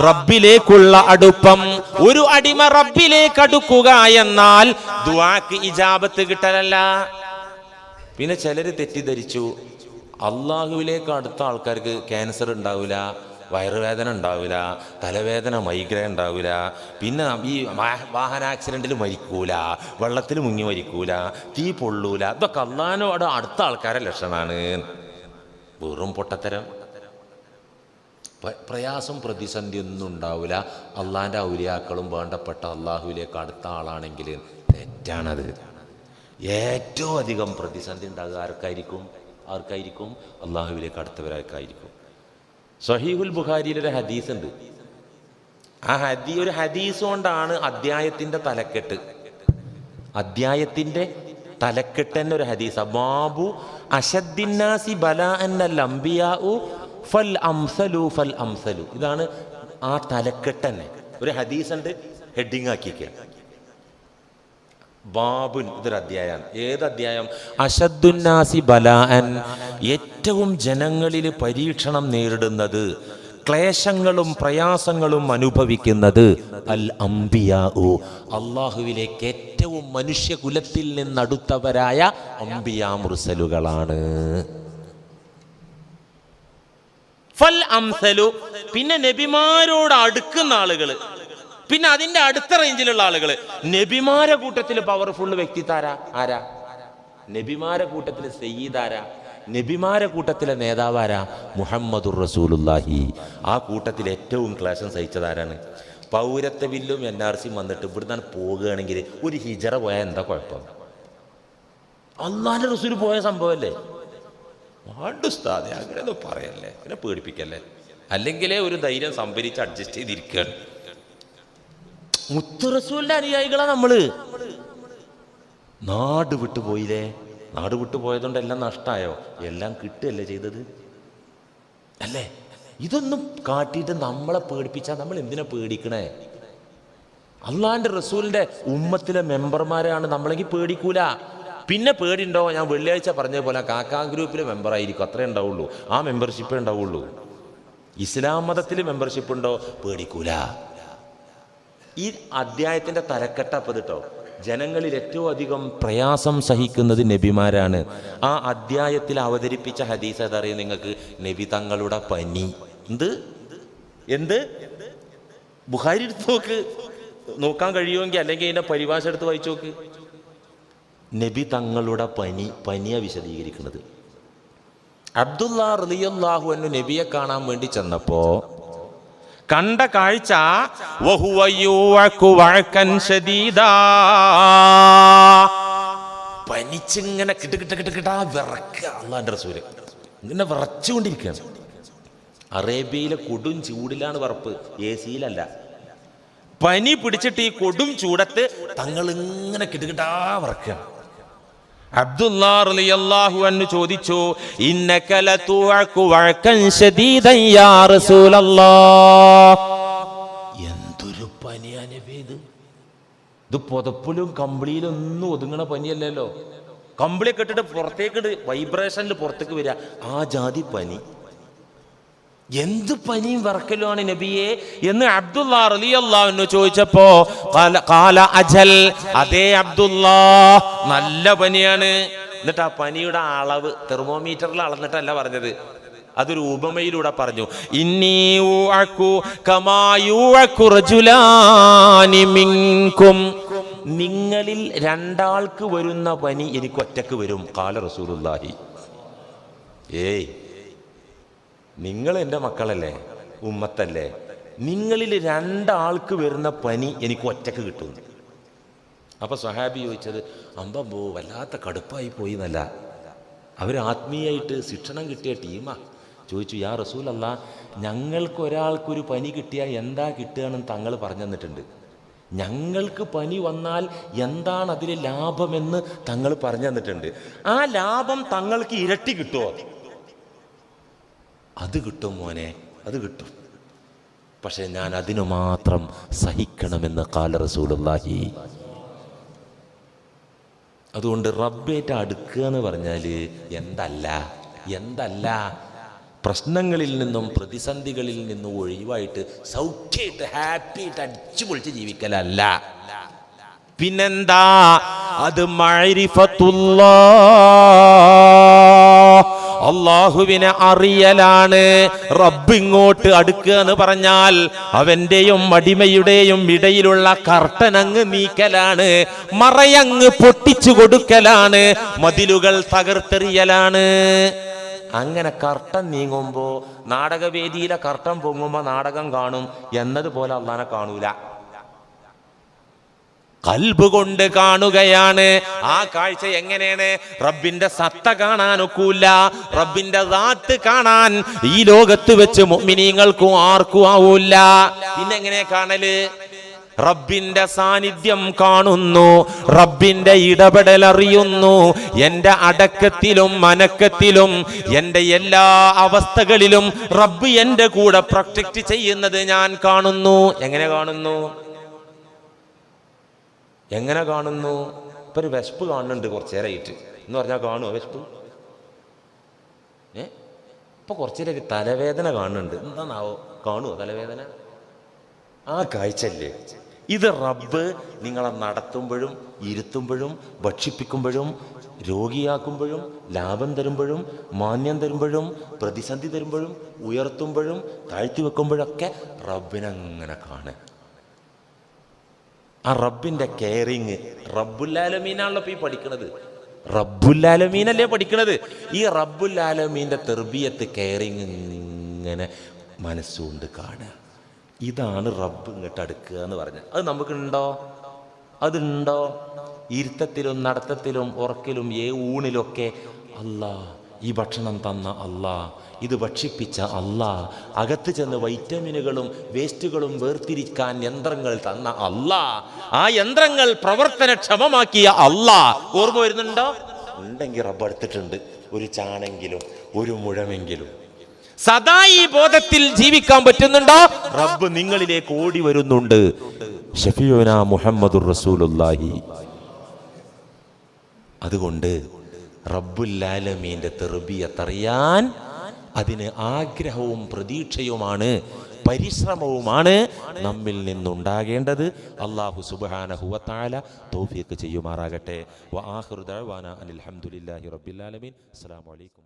റബ്ബിലേക്കുള്ള അടുപ്പം. ഒരു അടിമ റബ്ബിലേക്ക് അടുക്കുക എന്നാൽ ദുആക്ക് ഇജാബത്ത് കിട്ടലല്ല. പിന്നെ ചിലര് തെറ്റിദ്ധരിച്ചു, അള്ളാഹുവിലേക്ക് അടുത്ത ആൾക്കാർക്ക് ക്യാൻസർ ഉണ്ടാവില്ല, വയറുവേദന ഉണ്ടാവില്ല, തലവേദന മൈഗ്രൈൻ ഉണ്ടാവില്ല, പിന്നെ ഈ വാഹന ആക്സിഡൻറ്റിൽ മരിക്കൂല, വെള്ളത്തിൽ മുങ്ങി മരിക്കൂല, തീ പൊള്ളൂല. ഇതൊക്കെ അള്ളാഹിനോട് അടുത്ത ആൾക്കാരെ ലക്ഷണമാണ്. വെറും പൊട്ടത്തരം. പ്രയാസം പ്രതിസന്ധി ഒന്നും ഉണ്ടാവില്ല. അള്ളാഹിൻ്റെ ഔലിയാക്കളും വേണ്ടപ്പെട്ട അള്ളാഹുവിലേക്ക് അടുത്ത ആളാണെങ്കിൽ തെറ്റാണത്. ഏറ്റവും അധികം പ്രതിസന്ധി ഉണ്ടാകുക ആർക്കായിരിക്കും? അള്ളാഹുവിലേക്ക് അടുത്തവരായിരിക്കും. സഹീഹുൽ ബുഖാരിയിലൊരു ഹദീസ് ഉണ്ട്. ആ ഒരു ഹദീസ് കൊണ്ടാണ് അദ്ധ്യായത്തിൻ്റെ തലക്കെട്ട് തന്നെ ഒരു ഹദീസ്. ബാബു അശദ്ദിന്നാസി ബലാഅൻ അൽ അംബിയാഉ ഫൽ അംസലു. ഇതാണ് ആ തലക്കെട്ട് തന്നെ. ഒരു ഹദീസ് ഉണ്ട്, ഹെഡിങ് ആക്കിക്കുക. ബാബുൻ, ഇതൊരു അധ്യായമാണ്. ഏത് അധ്യായം? അശദ്ദുന്നാസി ബലാഅൻ, ഏറ്റവും ജനങ്ങളിൽ പരീക്ഷണം നേരിടുന്നത്, ക്ലേശങ്ങളും പ്രയാസങ്ങളും അനുഭവിക്കുന്നത് അൽ അംബിയാഉ, അള്ളാഹുവിലേക്ക് ഏറ്റവും മനുഷ്യകുലത്തിൽ നിന്നടുത്തവരായ അംബിയാ മുർസലുകളാണ്. ഫൽ അംസലു, പിന്നെ നബിമാരോട് അടുക്കുന്ന ആളുകൾ, പിന്നെ അതിന്റെ അടുത്ത റേഞ്ചിലുള്ള ആളുകൾ. നബിമാരെ കൂട്ടത്തിൽ പവർഫുൾ വ്യക്തിത്വ ആരാ? നബിമാരെ കൂട്ടത്തിൽ സയ്യിദാരാ? നബിമാരെ കൂട്ടത്തിലെ നേതാവാരാ? മുഹമ്മദുർ റസൂലുള്ളാഹി. ആ കൂട്ടത്തിൽ ഏറ്റവും ക്ലേശം സഹിച്ചതാരാണ്? പൗരത്വ ബില്ലും NRCയും വന്നിട്ട് ഇവിടുന്ന് പോകുകയാണെങ്കിൽ ഒരു ഹിജറ പോയാൽ എന്താ കുഴപ്പം? അള്ളാഹിന്റെ റസൂൽ പോയ സംഭവമല്ലേ? വാണ്ടുസ്താദെ അങ്ങനെയൊന്നും പറയല്ലേ, അങ്ങനെ പേടിപ്പിക്കല്ലേ. അല്ലെങ്കിലേ ഒരു ധൈര്യം സംഭരിച്ച് അഡ്ജസ്റ്റ് ചെയ്തിരിക്കുകയാണ്. മുത്തു റസൂലിന്റെ അനുയായികളാ നമ്മള്. നാട് വിട്ടുപോയില്ലേ? നാട് വിട്ടുപോയതുകൊണ്ട് എല്ലാം നഷ്ടമായോ? എല്ലാം കിട്ടുകയല്ലേ ചെയ്തത്, അല്ലേ? ഇതൊന്നും കാട്ടിയിട്ട് നമ്മളെ പേടിപ്പിച്ചാൽ നമ്മൾ എന്തിനാ പേടിക്കണേ? അള്ളാഹിന്റെ റസൂലിന്റെ ഉമ്മത്തിലെ മെമ്പർമാരാണ് നമ്മളെങ്കിൽ പേടിക്കൂല. പിന്നെ പേടിയുണ്ടോ? ഞാൻ വെള്ളിയാഴ്ച പറഞ്ഞ പോലെ കാക്കാ ഗ്രൂപ്പിലെ മെമ്പറായിരിക്കും, അത്രേ ഉണ്ടാവുള്ളൂ. ആ മെമ്പർഷിപ്പേ ഉണ്ടാവുള്ളൂ. ഇസ്ലാം മതത്തിൽ മെമ്പർഷിപ്പ് ഉണ്ടോ? പേടിക്കൂല. ഈ അധ്യായത്തിന്റെ തലക്കെട്ടപ്പത് കേട്ടോ. ജനങ്ങളിൽ ഏറ്റവും അധികം പ്രയാസം സഹിക്കുന്നത് നബിമാരാണ്. ആ അധ്യായത്തിൽ അവതരിപ്പിച്ച ഹദീസ് അതറിയാം നിങ്ങൾക്ക്? നബി തങ്ങളുടെ പനി. എന്ത് ബുഖാരി എടുത്ത് നോക്ക്, നോക്കാൻ കഴിയുമെങ്കിൽ, അല്ലെങ്കിൽ അതിന്റെ പരിഭാഷ എടുത്ത് വായിച്ചു നോക്ക്. നബി തങ്ങളുടെ പനിയെ വിശദീകരിക്കുന്നത്. അബ്ദുല്ലാ റളിയല്ലാഹു അൻഹു നബിയെ കാണാൻ വേണ്ടി ചെന്നപ്പോ കണ്ട കാഴ്ച പനിച്ചിങ്ങനെ കിട്ടാ വിറക്കുക. അള്ളാന്റെ റസൂല് ഇങ്ങനെ വിറച്ചുകൊണ്ടിരിക്കുകയാണ്. അറേബ്യയിലെ കൊടും ചൂടിലാണ് വിറപ്പ്, AC-യിലല്ല. പനി പിടിച്ചിട്ട് ഈ കൊടും ചൂടത്ത് തങ്ങൾ ഇങ്ങനെ കിട്ടാ വിറക്കുകയാണ്. അബ്ദുല്ലാ റളിയല്ലാഹു അൻഹു ചോദിച്ചു, ഇന്നക ലതുഅകു വഅകൻ ശദീദൻ യാ റസൂലല്ലാഹ്. എന്തൊരു പനിയാ നബി ഇത്! പുതപ്പിലും കമ്പിളിയിലും ഒന്നും ഒതുങ്ങണ പനിയല്ലല്ലോ. കമ്പിളി കെട്ടിട്ട് പുറത്തേക്ക് വൈബ്രേഷനിൽ പുറത്തേക്ക് വരിക, ആ ജാതി പനി. എന്ത് പനിയും വിറക്കലുമാണ് നബിയെ എന്ന് അബ്ദുല്ലാ റളിയല്ലാഹു അൻഹു ചോദിച്ചപ്പോ ഖാല അജൽ, അതേ അബ്ദുല്ലാ, നല്ല പനിയാണ്. എന്നിട്ട് ആ പനിയുടെ അളവ് തെർമോമീറ്ററിൽ അളന്നിട്ടല്ല പറഞ്ഞത്, അതൊരു ഉപമയിലൂടെ പറഞ്ഞു. ഇന്നി ഉഅകു കമാ യുഅകു റജുലാനി മിൻകും, നിങ്ങളിൽ രണ്ടാൾക്ക് വരുന്ന പനി എനിക്ക് ഒറ്റക്ക് വരും. ഖാല റസൂലുള്ളാഹി. ഏയ്, നിങ്ങൾ എൻ്റെ മക്കളല്ലേ, ഉമ്മത്തല്ലേ, നിങ്ങളിൽ രണ്ടാൾക്ക് വരുന്ന പനി എനിക്ക് ഒറ്റക്ക് കിട്ടുന്നു. അപ്പൊ സ്വഹാബി ചോദിച്ചത്, അമ്പോ വല്ലാത്ത കടുപ്പായി പോയി എന്നല്ല, അവർ ആത്മീയമായിട്ട് ശിക്ഷണം കിട്ടിയ ടീമാ. ചോദിച്ചു, യാ റസൂലല്ലാ, ഞങ്ങൾക്കൊരാൾക്കൊരു പനി കിട്ടിയാൽ എന്താ കിട്ടുകയെന്ന് തങ്ങൾ പറഞ്ഞു തന്നിട്ടുണ്ട്. ഞങ്ങൾക്ക് പനി വന്നാൽ എന്താണ് അതിൽ ലാഭമെന്ന് തങ്ങൾ പറഞ്ഞു തന്നിട്ടുണ്ട്. ആ ലാഭം തങ്ങൾക്ക് ഇരട്ടി കിട്ടുമോ? അത് കിട്ടും മോനെ, അത് കിട്ടും. പക്ഷെ ഞാൻ അതിനു മാത്രം സഹിക്കണമെന്ന് ഖാല റസൂലുള്ളാഹി. അതുകൊണ്ട് റബ്ബേറ്റ് അടുക്കുക എന്ന് പറഞ്ഞാൽ എന്തല്ല പ്രശ്നങ്ങളിൽ നിന്നും പ്രതിസന്ധികളിൽ നിന്നും ഒഴിവായിട്ട് സൗഖ്യമായിട്ട് ഹാപ്പിയായിട്ട് അടിച്ചു പൊളിച്ച് ജീവിക്കലല്ല. പിന്നെന്താ? അത് മഅരിഫത്തുല്ലാഹ്, അള്ളാഹുവിനെ അറിയലാണ്. റബ്ബ് ഇങ്ങോട്ട് അടുക്കുക എന്ന് പറഞ്ഞാൽ അവന്റെയും അടിമയുടെയും ഇടയിലുള്ള കർട്ടനങ്ങ് നീക്കലാണ്, മറയങ്ങ് പൊട്ടിച്ചു കൊടുക്കലാണ്, മതിലുകൾ തകർത്തെറിയലാണ്. അങ്ങനെ കർട്ടൻ നീങ്ങുമ്പോ നാടകവേദിയിലെ കർട്ടൻ പൊങ്ങുമ്പോ നാടകം കാണും എന്നതുപോലെ അള്ളാനെ കാണൂല, ഖൽബ് കൊണ്ട് കാണുകയാണ്. ആ കാഴ്ച എങ്ങനെയാണ്? റബ്ബിന്റെ സത്ത കാണാനൊക്കൂല, റബ്ബിന്റെ ദാത്ത് കാണാൻ ഈ ലോകത്ത് വെച്ച് മുഅ്മിനീങ്ങൾക്കും ആർക്കും ആവൂല. പിന്നെ എങ്ങനെ കാണല്? റബ്ബിന്റെ സാന്നിധ്യം കാണുന്നു, റബ്ബിന്റെ ഇടപെടൽ അറിയുന്നു. എന്റെ അടക്കത്തിലും അനക്കത്തിലും എന്റെ എല്ലാ അവസ്ഥകളിലും റബ്ബ് എന്റെ കൂടെ പ്രൊട്ടക്ട് ചെയ്യുന്നത് ഞാൻ കാണുന്നു. എങ്ങനെ കാണുന്നു? എങ്ങനെ കാണുന്നു? ഇപ്പൊ ഒരു വിശപ്പ് കാണുന്നുണ്ട് കുറച്ചു നേരമായിട്ട് എന്ന് പറഞ്ഞാൽ കാണുമോ വിശപ്പ്? ഇപ്പൊ കുറച്ചു നേരം തലവേദന കാണുന്നുണ്ട്, എന്താണാവോ? കാണുമോ തലവേദന? ആ കാഴ്ചല്ലേ ഇത്? റബ്ബ് നിങ്ങളെ നടത്തുമ്പോഴും ഇരുത്തുമ്പോഴും ഭക്ഷിപ്പിക്കുമ്പോഴും രോഗിയാക്കുമ്പോഴും ലാഭം തരുമ്പോഴും മാന്യം തരുമ്പോഴും പ്രതിസന്ധി തരുമ്പോഴും ഉയർത്തുമ്പോഴും താഴ്ത്തി വെക്കുമ്പോഴൊക്കെ റബ്ബിനങ്ങനെ കാണുക. ആ റബ്ബിന്റെ കെയറിങ്, റബ്ബുൽ ആലമീനാണല്ലോ ഇപ്പൊ ഈ പഠിക്കണത്. റബ്ബുൽ ആലമീനല്ലേ പഠിക്കണത്. ഈ റബ്ബുൽ ആലമീന്റെ തെർബിയത്ത്, കെയറിങ് ഇങ്ങനെ മനസ്സുകൊണ്ട് കാണുക. ഇതാണ് റബ്ബ് ഇങ്ങോട്ട് അടുക്കുക എന്ന് പറഞ്ഞത്. അത് നമുക്കുണ്ടോ? അതുണ്ടോ? ഇരുത്തത്തിലും നടത്തത്തിലും ഉറക്കിലും ഊണിലൊക്കെ അല്ലാ, ഈ ഭക്ഷണം തന്ന അല്ലാ, ഇത് ഭക്ഷിപ്പിച്ച അല്ലാ, അകത്ത് ചെന്ന് വൈറ്റമിനുകളും വേസ്റ്റുകളും വേർതിരിക്കാൻ യന്ത്രങ്ങൾ തന്ന അല്ലാ, ആ യന്ത്രങ്ങൾ പ്രവർത്തനക്ഷമമാക്കിയ അല്ലാ ഓർമ്മ വരുന്നുണ്ടോ? ഉണ്ടെങ്കിൽ റബ്ബ് എടുത്തിട്ടുണ്ട് ഒരു ചാണെങ്കിലും ഒരു മുഴമെങ്കിലും. സദാ ഈ ബോധത്തിൽ ജീവിക്കാൻ പറ്റുന്നുണ്ടോ? റബ്ബ് നിങ്ങളിലേക്ക് ഓടി വരുന്നുണ്ട്. ഷഫീഉനാ മുഹമ്മദുർ റസൂലുള്ളാഹി. അതുകൊണ്ട് റബ്ബുൽ ആലമീന്റെ തർബിയത്ത് അറിയാൻ അതിന് ആഗ്രഹവും പ്രതീക്ഷയുമാണ്, പരിശ്രമവുമാണ് നമ്മിൽ നിന്നുണ്ടാകേണ്ടത്. അല്ലാഹു സുബ്ഹാനഹു വ തആല തൗഫീഖ് ചെയ്യുമാറാകട്ടെ. വ ആഖിറു ദഅവാനാ അനിൽ ഹംദുലില്ലാഹി റബ്ബിൽ ആലമീൻ. അസ്സലാമു അലൈക്കും.